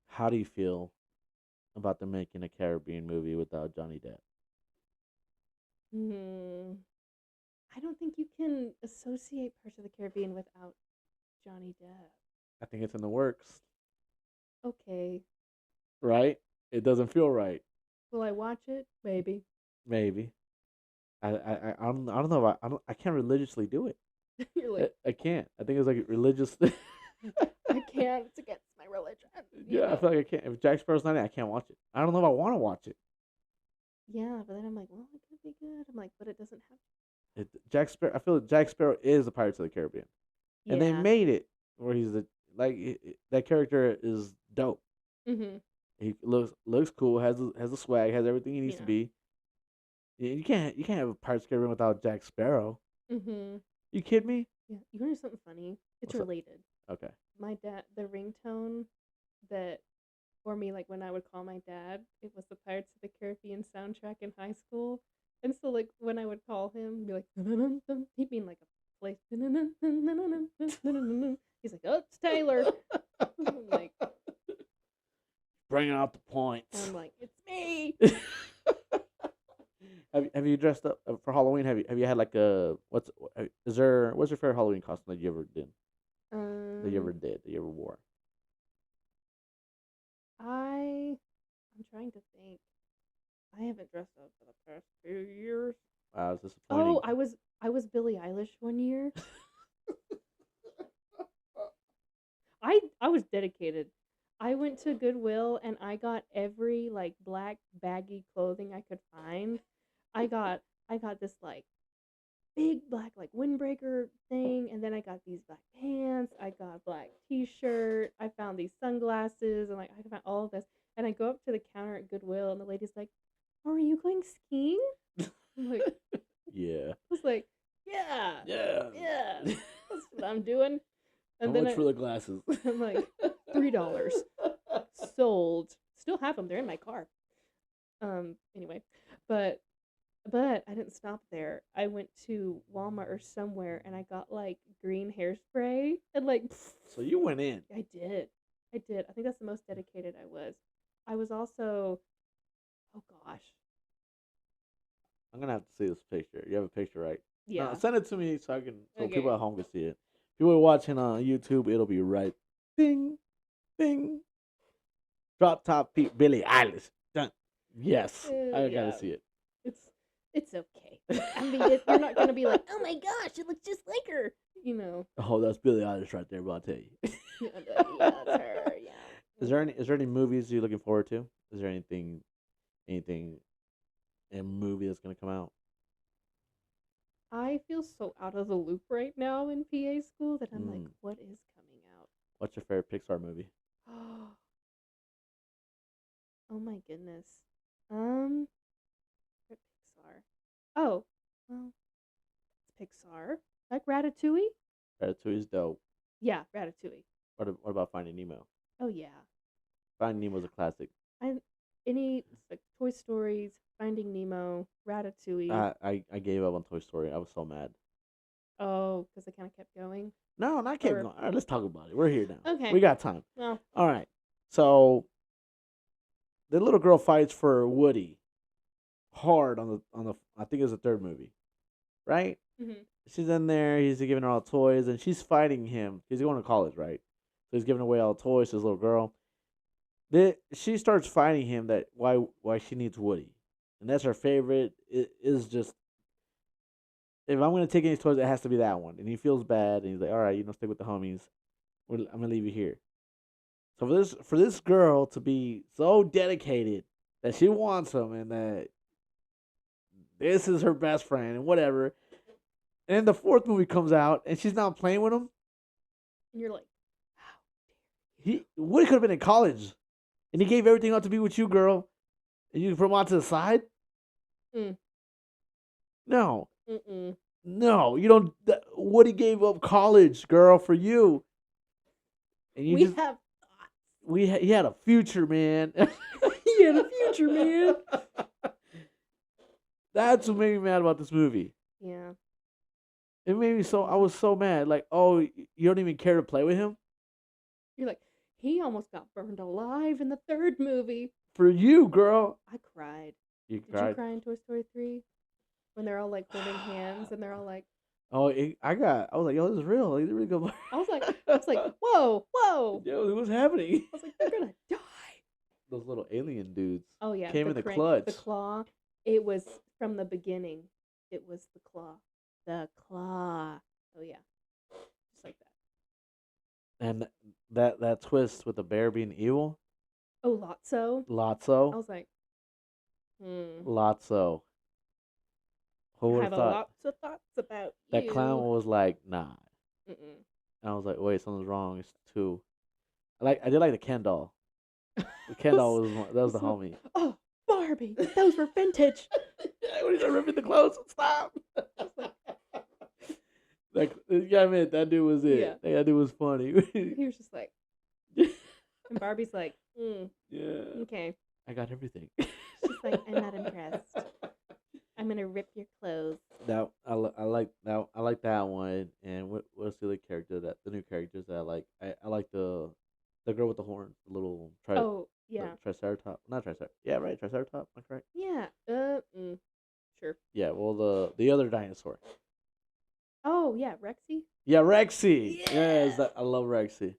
How do you feel about them making a Caribbean movie without Johnny Depp? Hmm. I don't think you can associate Pirates of the Caribbean without Johnny Depp. I think it's in the works, Okay. right? It doesn't feel right. Will I watch it? Maybe. Maybe. I don't know. I can't religiously do it. You're like, I can't. I think it's like religious. I can't. It's against my religion. Yeah, I feel like I can't. If Jack Sparrow's not in it, I can't watch it. I don't know if I want to watch it. Yeah, but then I'm like, well, it could be good. I'm like, but it doesn't have. Jack Sparrow. I feel like Jack Sparrow is the Pirates of the Caribbean, and they Yeah. made it where he's that character is dope. Mm-hmm. He looks cool, has the swag, has everything he needs to Yeah. be. You can't have a Pirates of the Caribbean without Jack Sparrow. Mm-hmm. You kidding me? Yeah. You want to know something funny? It's What's up? related. Okay. My dad, the ringtone that for me, like when I would call my dad, it was the Pirates of the Caribbean soundtrack in high school. And so, like, when I would call him, be like, "Dun-dun-dun-dun," he'd be in like a place. "Dun-dun-dun-dun-dun-dun-dun-dun." He's like, oh, it's Taylor. I'm like, Bringing out the points. I'm like, it's me. Have you dressed up for Halloween? Have you had like a what's your favorite Halloween costume that you ever did? That you ever Um, did? That you ever wore? I'm trying to think. I haven't dressed up for the past few years. Wow, it's disappointing. Oh, I was Billie Eilish one year. I was dedicated. I went to Goodwill and I got every like black baggy clothing I could find. I got this like big black like windbreaker thing, and then I got these black pants, I got a black t-shirt, I found these sunglasses, and like I found all of this. And I go up to the counter at Goodwill and the lady's like, "Oh, are you going skiing?" I'm like, I Yeah. was like, yeah, Yeah. yeah, that's what I'm I'm doing. How And then much for the glasses? I'm like, $3. Sold. Still have them. They're in my car. Anyway, but I didn't stop there. I went to Walmart or somewhere and I got like green hairspray and like So you went in. I did. I did. I think that's the most dedicated I was. I was also oh gosh. I'm gonna have to see this picture. You have a picture, right? Yeah. Send it to me so people Okay. at home can see it. If you were watching on YouTube, it'll be right. Ding, ding. Drop top Billie Eilish. Done. Yes, I gotta Yeah. see it. It's okay. I mean, you're not gonna be like, oh my gosh, it looks just like her. You know. Oh, that's Billie Eilish right there, but I'll tell you. Yeah, that's her. Yeah. Is there any movies you're looking forward to? Is there anything a movie that's gonna come out? I feel so out of the loop right now in PA school that I'm like, Mm. what is coming out? What's your favorite Pixar movie? Oh my goodness. What Pixar? Oh, well, it's Pixar. Like Ratatouille? Ratatouille's dope. Yeah, Ratatouille. What about Finding Nemo? Oh yeah. Finding Nemo's a classic. I like Toy Stories, Finding Nemo, Ratatouille. I gave up on Toy Story. I was so mad. Oh, because I kind of kept going. No, not kept Or- going. All right, let's talk about it. We're here now. Okay. We got time. Well, All right. So the little girl fights for Woody hard on the I think it's the third movie, right? mhm. She's in there. He's giving her all toys, and she's fighting him. He's going to college, right? So he's giving away all the toys to this little girl. She starts fighting him that why she needs Woody, and that's her favorite. It is just if I'm gonna take any toys, it has to be that one. And he feels bad, and he's like, "All right, stick with the homies. I'm gonna leave you here." So for this girl to be so dedicated that she wants him, and that this is her best friend, and whatever. And then the fourth movie comes out, and she's not playing with him. And you're like, Woody could have been in college, and he gave everything up to be with you, girl, and you put him out to the side. Mm. No, mm-mm. no, you don't. Woody gave up college, girl, for you, and you We just have he had a future, man. he had a future, man. That's what made me mad about this movie. Yeah. It made me so. I was so mad. Like, oh, you don't even care to play with him You're like, he almost got burned alive in the third movie. for you, girl. I cried. You Did cried. you cry in Toy Story 3? When they're all like holding hands and they're all like, Oh, I was like, yo, this is real. Like, they really go. I was like, whoa, whoa. Yo, what's happening? I was like, they're gonna die. Those little alien dudes. Oh yeah, Came in the crank, clutch. the claw. It was from the beginning. It was the claw. The claw. Oh yeah, just like that. And that twist with the bear being evil. Oh, Lotso. I Lotso. was like, Lotso. Who I would have have thought lots of thoughts about that you. clown was like, nah. Mm-mm. And I was like, wait, something's wrong. It's two. I did like the Ken doll. The Ken doll that was the homie. Oh, Barbie, those were vintage. When he's ripping the clothes, stop. Yeah, I mean, that dude was it. Yeah. That dude was funny. He was just like, and Barbie's like, Yeah. okay. I got everything. She's like, I'm not impressed. I'm gonna rip your clothes. That I like that I like that one. And what's the other character the new characters that I like? I like the girl with the horn, the little Oh yeah, triceratops, not triceratops. Yeah, right, triceratops. Am I correct? yeah. Sure. Yeah. Well, the other dinosaur. Oh yeah, Rexy. Yeah, Rexy. Yeah. Yes, I love Rexy.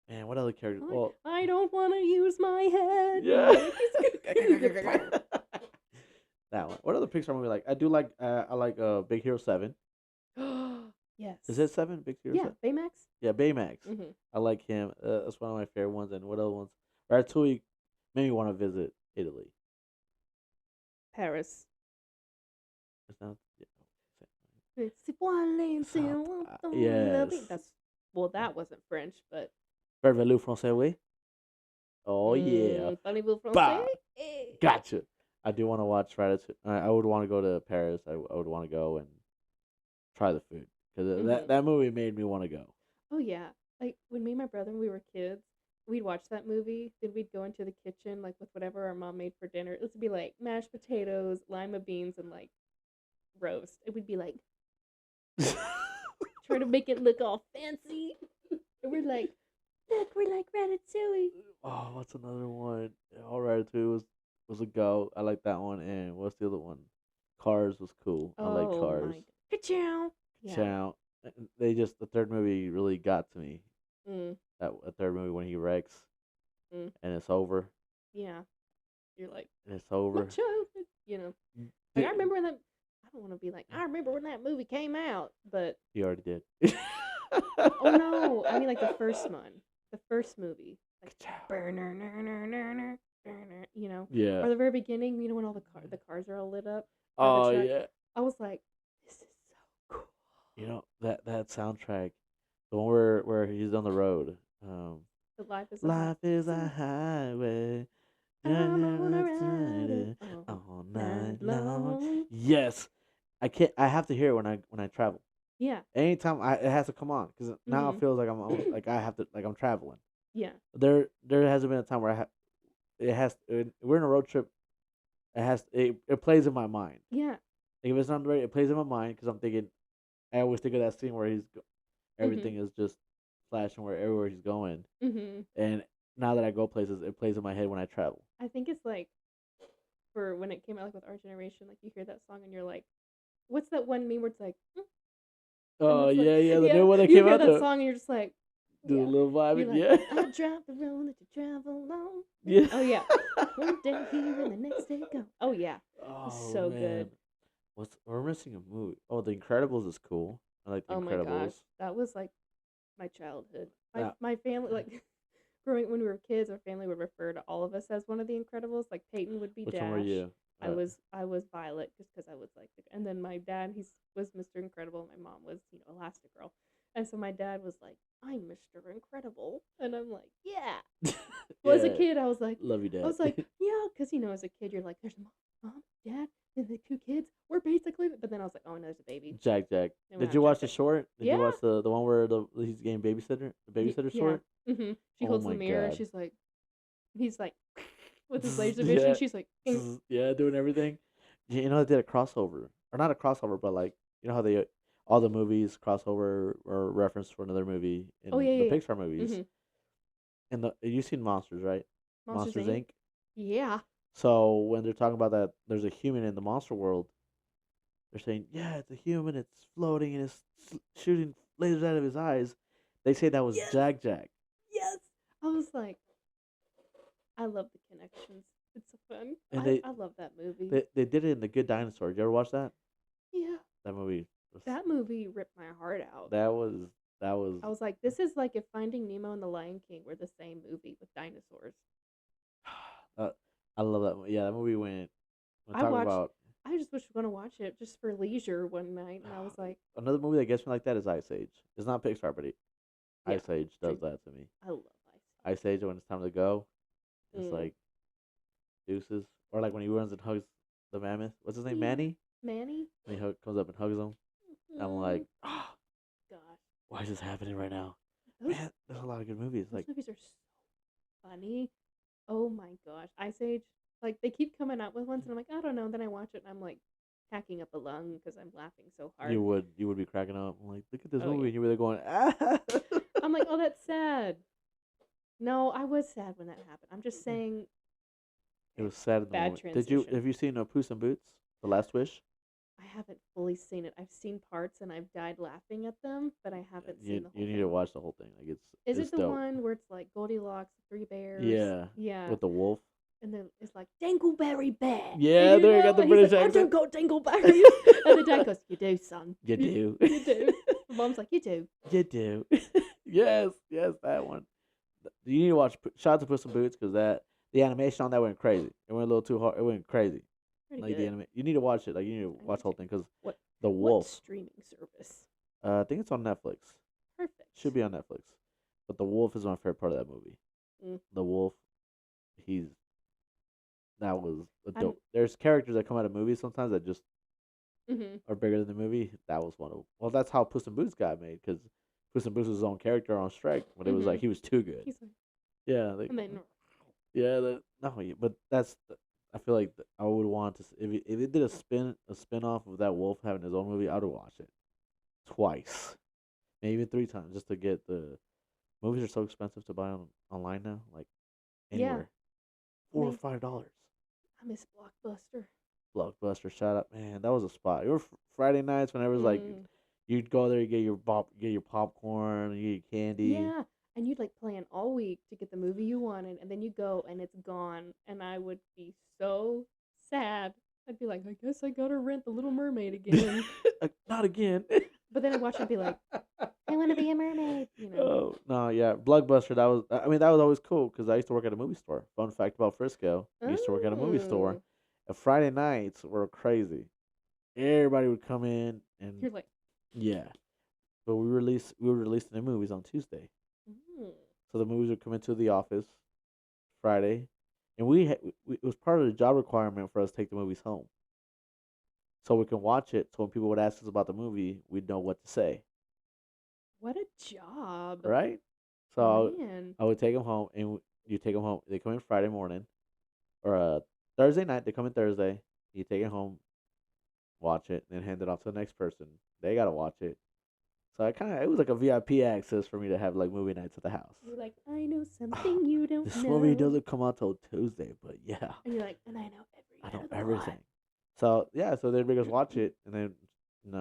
Man, what other characters? I, Well, I don't want to use my head. yeah. That one. What other Pixar movie like? I do like. I like Big Hero 7. Yes. Is it 7? Big Hero Yeah, 7? Baymax. Yeah, Baymax. Mm-hmm. I like him. That's one of my favorite ones. And what other ones? Ratatouille made me want to visit Italy. Paris. It's not. Yes. Yes. That wasn't French, but Parlez-vous français, oui? Oh yeah. Parlez-vous Bah. français? Gotcha. I do want to watch Ratatouille. I would want to go to Paris. I would want to go and try the food. because Mhm. that movie made me want to go. Oh yeah. Like when me and my brother when we were kids, we'd watch that movie, then we'd go into the kitchen like with whatever our mom made for dinner. It would be like mashed potatoes, lima beans, and like roast. It would be like trying to make it look all fancy. And we're like, look, we're like Ratatouille. Oh, what's another one? All right, too was a go. I like that one. And what's the other one? Cars was cool. I like Oh Cars. my god. Ka-chow. Yeah. Chow. They just the third movie really got to me. Mm, That a third movie when he wrecks mm, and it's over. yeah. You're like, And it's my over. childhood. You know. Like I remember when that I don't want to be like, I remember when that movie came out, but He already did. oh no. I mean like the first one. The first movie. Like burner, you know. Yeah. Or the very beginning, when all the cars are all lit up. Or the Oh truck. yeah. I was like, this is so cool. That soundtrack, the one where he's on the road. The life is a high. Life is a highway. I'm gonna Drive ride it all night night long. long. Yes, I can't. I have to hear it when I travel. Yeah. Anytime it has to come on because now it Mhm. feels like like I have to like I'm traveling. Yeah. There hasn't been a time where we're in a road trip. It plays in my mind. Yeah. Like if it's not right, it plays in my mind because I'm thinking. I always think of that scene where Mhm. everything is just flashing where everywhere he's going. Mhm. And now that I go places, it plays in my head when I travel. I think it's like for when it came out like with our generation, like you hear that song and you're like, what's that one meme where it's like, and Oh it's like, yeah, the yeah, new one that you came hear out that the song and you're just like, do a yeah, little you're vibing, like, yeah. I drive the road that you travel on. Yeah. Oh yeah, one day here and the next day go. Oh yeah, it's Oh so man, good. we're missing a movie. Oh, The Incredibles is cool. I like The Oh my Incredibles. gosh, that was like my childhood. My Now, my family like growing when we were kids, our family would refer to all of us as one of the Incredibles. Like Peyton would be which one were Dash. you? I was Violet just because I was like, and then my dad was Mr. Incredible. My mom was Elastigirl, and so my dad was like, I'm Mr. Incredible, and I'm like, yeah. Well, as a Yeah, kid, love you, I Dad. was like, yeah, because as a kid, you're like, there's mom, dad, and the two kids. We're basically, but then I was like, oh, no, there's a baby. Jack Jack. And we Did have you Jack watch the Jack. short? Did Yeah. you watch the one where he's getting babysitter Yeah. short? She Oh holds the my mirror. god. He's like, with his laser vision. Yeah, She's like, yeah, doing everything. You know they did a crossover, or not a crossover, but like you know how they all the movies crossover or reference for another movie oh in yeah, the yeah, Pixar yeah. movies. And you've seen Monsters, right? Monsters Monsters Inc. Inc. Yeah. So when they're talking about that, there's a human in the monster world. They're saying, yeah, it's a human. It's floating and it's shooting lasers out of his eyes. They say that was Yes. Jack Jack. Yes. I was like, I love the connections. It's so fun. And I love that movie. they did it in The Good Dinosaur. Did you ever watch that? Yeah. That movie. That movie ripped my heart out. That was that was. I was like, this is like if Finding Nemo and The Lion King were the same movie with dinosaurs. Uh, I love that. Yeah, that movie went. We're I talking watched. about I just was going to watch it just for leisure one night, and I was like, another movie that gets me like that is Ice Age. It's not Pixar, but yeah, Ice Age does true. that to me. I love Ice. Ice Age when it's time to go, it's Mm. like deuces, or like when he runs and hugs the mammoth. What's his name? Yeah. Manny. Manny. And comes up and hugs him. I'm like, Mm. ah, Gosh, why is this happening right now? those Man, there's a lot of good movies. those Like, movies are so funny. Oh my gosh, Ice Age. Like they keep coming out with ones, and I'm like, I don't know. And then I watch it, and I'm like, hacking up a lung because I'm laughing so hard. you would be cracking up. I'm like, look at this Oh movie, yeah. and you were there going, ah. I'm like, oh, that's sad. No, I was sad when that happened. I'm just saying. It was sad in the Bad moment. transition. Have you seen Puss in Boots? The Last Wish? I haven't fully seen it. I've seen parts and I've died laughing at them, but I haven't seen the whole You need thing. to watch the whole thing. Like Is it's it the dope. one where it's like Goldilocks, the three bears? Yeah. Yeah. With the wolf. And then it's like Dingleberry Bear. Yeah, there you got the and he's British like, I accent. don't got Dingleberries. And the dad goes, you do, son. You do. You do. The mom's like, you do. You do. yes, that one. You need to watch. Shout out to Puss in Boots because the animation on that went crazy. It went a little too hard. It went crazy. Pretty Like good. you need to watch it. Like you need to I watch need the whole to. thing because What the what wolf. streaming service? I think it's on Netflix. Perfect. Should be on Netflix. But the wolf is my favorite part of that movie. Mm. The wolf. He's that was a I'm- dope. There's characters that come out of movies sometimes that just Mhm. or bigger than the movie. That was one of. Well, that's how Puss in Boots got made because Puss in Boots was his own character on strike, but it was like Mhm. he was too good. He's like, Yeah, like and then yeah, no, but I feel like I would want to if it did a spin off of that wolf having his own movie, I would watch it twice, maybe even three times just to get the movies are so expensive to buy online now, like yeah, anywhere, $4 or me. $5. I miss Blockbuster. Blockbuster, shut up, man. That was a spot. It was Friday nights whenever it was like Mm. you'd go there, you get your popcorn, you get your candy. Yeah, and you'd like plan all week to get the movie you wanted, and then you go and it's gone, and I would be so sad. I'd be like, I guess I gotta rent The Little Mermaid again. Not again. But then I'd watch it and be like, I want to be a mermaid, you know. Oh no, yeah, Blockbuster. That was. I mean, that was always cool because I used to work at a movie store. Fun fact about Frisco: I used to work at a movie store. Oh, And Friday nights were crazy. Everybody would come in and you're like, yeah. But we were releasing the movies on Tuesday, mm, so the movies would come into the office Friday, and it was part of the job requirement for us to take the movies home, so we can watch it. So when people would ask us about the movie, we'd know what to say, what a job, right? So man. I would take them home, and you take them home. They come in Friday morning or Thursday night. They come in Thursday. You take it home, watch it, and then hand it off to the next person. They gotta watch it. So it was like a VIP access for me to have like movie nights at the house. You're like, I know something you don't This movie know. doesn't come out till Tuesday, but yeah, And you're like, and I know I every know other plot. everything. So yeah, so they'd make us watch it, and then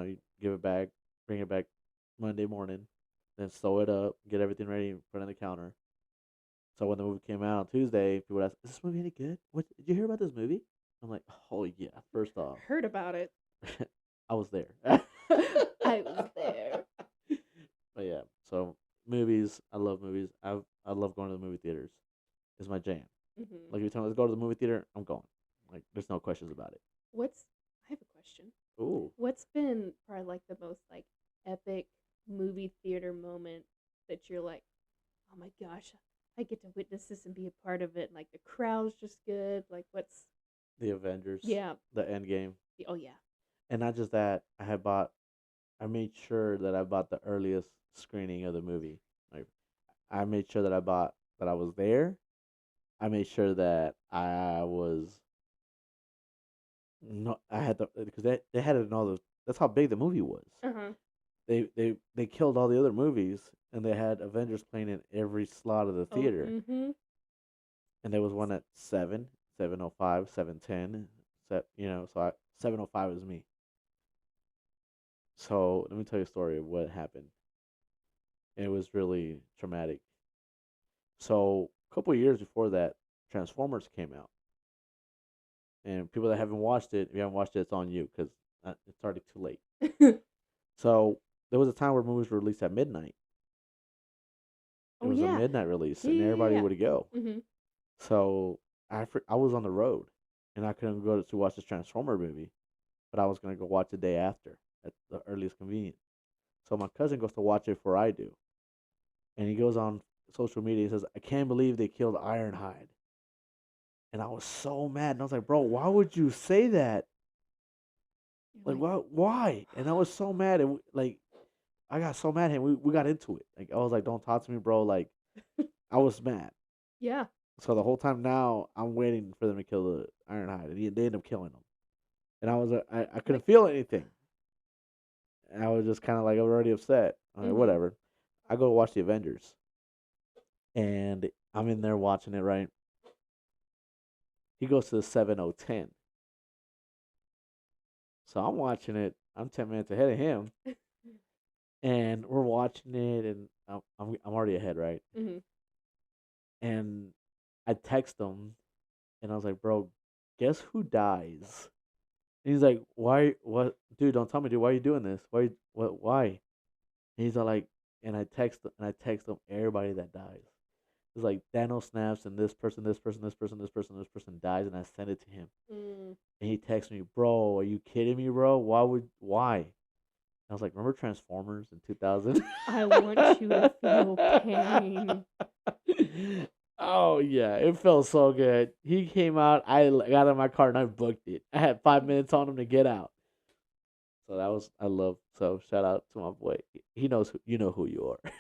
you give it back, bring it back Monday morning, then sew it up, get everything ready, put it on the counter. So when the movie came out on Tuesday, people would ask, "Is this movie any good? What did you hear about this movie?" I'm like, "Oh yeah, first off, Heard about it. I was there." I was there. But yeah, so movies, I love movies. I love going to the movie theaters. It's my jam. Hmm. Like if you tell me let's go to the movie theater, I'm going. Like there's no questions about it. What's, I have a question. Ooh, What's been probably like the most like epic movie theater moment that you're like, oh my gosh, I get to witness this and be a part of it. Like the crowd's just good. Like what's, the Avengers, yeah. the End Game, Oh yeah. and not just that. I made sure that I bought the earliest screening of the movie. Like I made sure that I was there. I made sure that I was no, I had the because they had it in all the. That's how big the movie was. Uh huh. They killed all the other movies, and they had Avengers playing in every slot of the Oh. theater. Mm-hmm. And there was one at 7, 7:05, 7:10. So 7:05 is me. So let me tell you a story of what happened. It was really traumatic. So a couple of years before that, Transformers came out, and people that haven't watched it, if you haven't watched it, it's on you because it's already too late. So there was a time where movies were released at midnight. It Oh was a yeah. midnight release, Yeah. and Yeah. everybody Yeah. would go. Mm-hmm. So I was on the road, and I couldn't go to watch this Transformer movie, but I was gonna go watch the day after at the earliest convenience. So my cousin goes to watch it before I do, and he goes on social media and says, "I can't believe they killed Ironhide," and I was so mad, and I was like, "Bro, why would you say that? You're Like, like, why?" And I was so mad, and like I got so mad, and we got into it. Like I was like, "Don't talk to me, bro." Like I was mad. yeah. So the whole time now, I'm waiting for them to kill the Ironhide, and they end up killing him. And I was I Like, couldn't feel anything. And I was just kind of like I was already upset. I'm like, mm-hmm. whatever. I go watch the Avengers, and I'm in there watching it. Right, he goes to the 7:10. So I'm watching it. I'm 10 minutes ahead of him, and we're watching it, and I'm already ahead, right? Mm-hmm. And I text him, and I was like, bro, guess who dies? And he's like, why? What, dude? Don't tell me, dude. Why are you doing this? Why? What? Why? And he's all like, and I text him everybody that dies. It's like Thanos snaps, and this person, this person, this person, this person, this person dies, and I send it to him. Mm. And he texts me, bro, are you kidding me, bro? Why? I was like, remember Transformers in 2000? I want you to feel pain. Oh yeah, it felt so good. He came out. I got in my car and I booked it. I had 5 minutes on him to get out. So that was I love. So shout out to my boy. He knows you know who you are.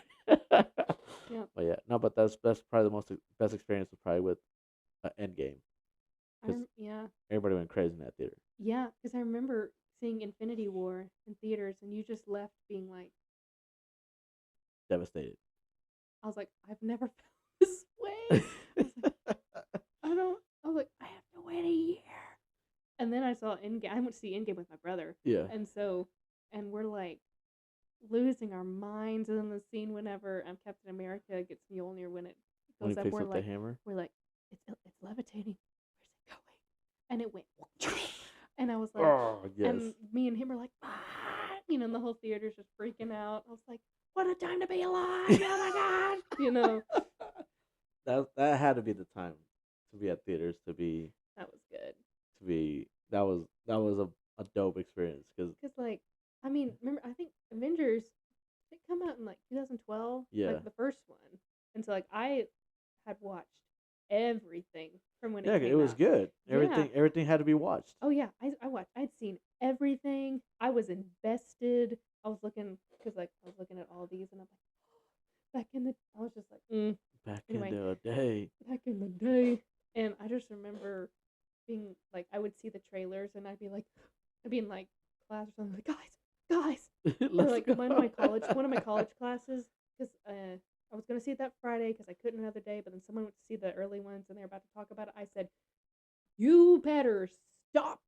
Yeah. But yeah, no, but that's probably the most best experience was probably with Endgame because Yeah. everybody went crazy in that theater, Yeah, because I remember seeing Infinity War in theaters, and you just left being like, devastated. I was like, I've never felt this way. I was like, I don't. I was like, I have to wait a year. And then I saw Endgame. I went to see Endgame with my brother, Yeah, and so, and we're like losing our minds. And then the scene whenever Captain America gets Mjolnir when it when he goes up, picks up the hammer. we're like, it's levitating. Where's it going? And it went, and I was like, Oh yes, and me and him were like, ah, and the whole theater's just freaking out. I was like, what a time to be alive! Oh my god, that had to be the time to be at theaters that was good. to be that was a dope experience because Cause like, I mean, remember, I think Avengers it come out in like 2012, yeah, like the first one, and so like I had watched everything from when yeah, it it came was out. good. Yeah. Everything had to be watched. Oh yeah, I watched. I'd seen everything. I was invested. I was looking because like I was looking at all these, and I'm like, back in the. I was just like, Back in anyway, the day. back in the day, and I just remember being like, I would see the trailers, and I'd be in like class or something, like, guys, or Let's like go. one of my college classes, because I was gonna see it that Friday because I couldn't another day, but then someone went to see the early ones, and they were about to talk about it. I said, you better stop.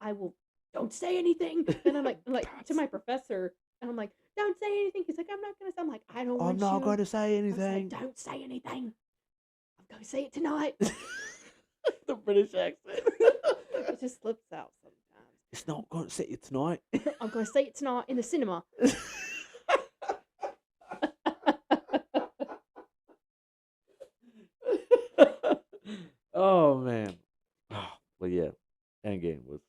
I will. Don't say anything. And I'm like to my professor, and I'm like, don't say anything. He's like, I'm not gonna say. I'm like, I don't I'm want not you. going to say I was like, anything. don't say anything. I'm gonna say it tonight. The British accent. It just slips out sometimes. It's not going to say it tonight. I'm gonna say it tonight in the cinema. Oh man. Oh, but yeah, Endgame was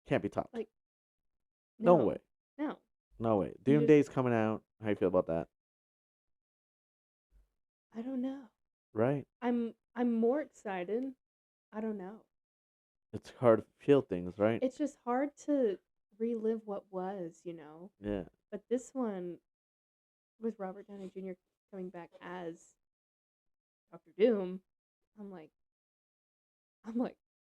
can't be topped. Like, No way. no, no. No way. You Doom just, Day's coming out. How you feel about that? I don't know. Right? I'm more excited. I don't know. It's hard to feel things, right? It's just hard to relive what was. Yeah. But this one with Robert Downey Jr. coming back as Doctor Doom, I'm like,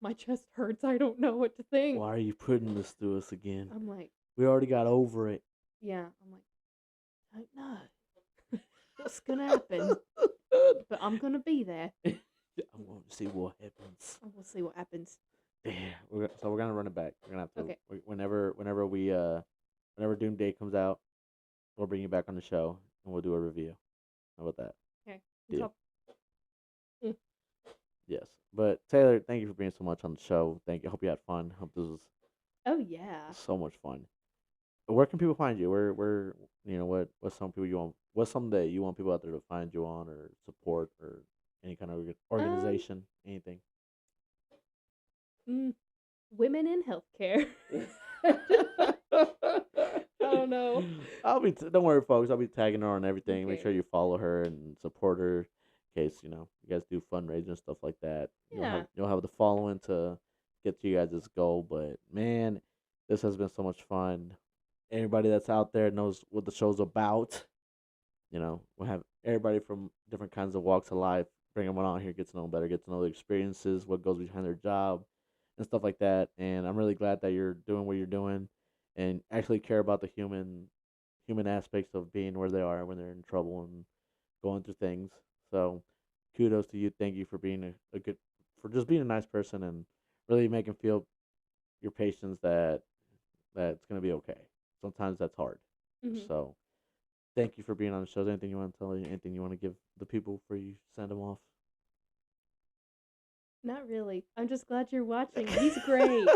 my chest hurts. I don't know what to think. Why are you putting this through us again? I'm like, We already got over it. yeah. I'm like, I don't know what's gonna happen, but I'm gonna be there. I'm going to see what happens. And we'll see what happens. Yeah, so we're gonna run it back. We're gonna have to Okay. whenever Doom Day comes out, we'll bring you back on the show and we'll do a review. How about that? Okay. Deal. Mm. Yes. But Taylor, thank you for being so much on the show. Thank you. I hope you had fun. Hope this was Oh yeah. so much fun. Where can people find you? Where what some people you want? What's something that you want people out there to find you on or support or any kind of organization, anything? Mm, women in healthcare. I don't know. Don't worry, folks. I'll be tagging her on everything. Make sure Okay. you follow her and support her in case you guys do fundraising and stuff like that. Yeah. You'll have the following to get to you guys' goal. But man, this has been so much fun. Everybody that's out there knows what the show's about. We'll have everybody from different kinds of walks of life. Bring them on here, get to know them better, get to know their experiences, what goes behind their job, and stuff like that. And I'm really glad that you're doing what you're doing, and actually care about the human aspects of being where they are when they're in trouble and going through things. So, kudos to you. Thank you for being for just being a nice person and really making feel your patients that it's gonna be okay. Sometimes that's hard. Hmm. So, thank you for being on the show. Is there anything you want to tell you? Anything you want to give the people before you send them off? Not really. I'm just glad you're watching. He's great.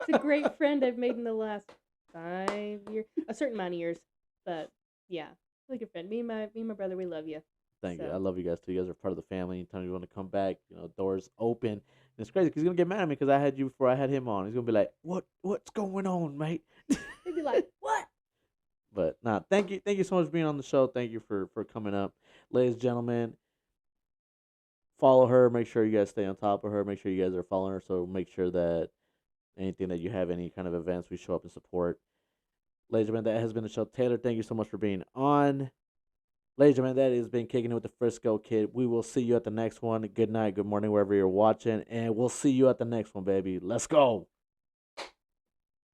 He's a great friend I've made in the last 5 years, a certain amount of years. But yeah, like a friend. Me and my brother, we love you. Thank you. I So love you guys too. You guys are part of the family. Anytime you want to come back, doors open. And it's crazy because he's gonna get mad at me because I had you before I had him on. He's gonna be like, What's going on, mate?" he'd be like, "What?" But nah, thank you so much for being on the show. Thank you for coming up, ladies and gentlemen. Follow her. Make sure you guys stay on top of her. Make sure you guys are following her. So make sure that anything that you have, any kind of events, we show up and support. Ladies and gentlemen, that has been the show. Taylor, thank you so much for being on. Ladies and gentlemen, that has been Kicking It with the Frisco Kid. We will see you at the next one. Good night, good morning, wherever you're watching, and we'll see you at the next one, baby. Let's go.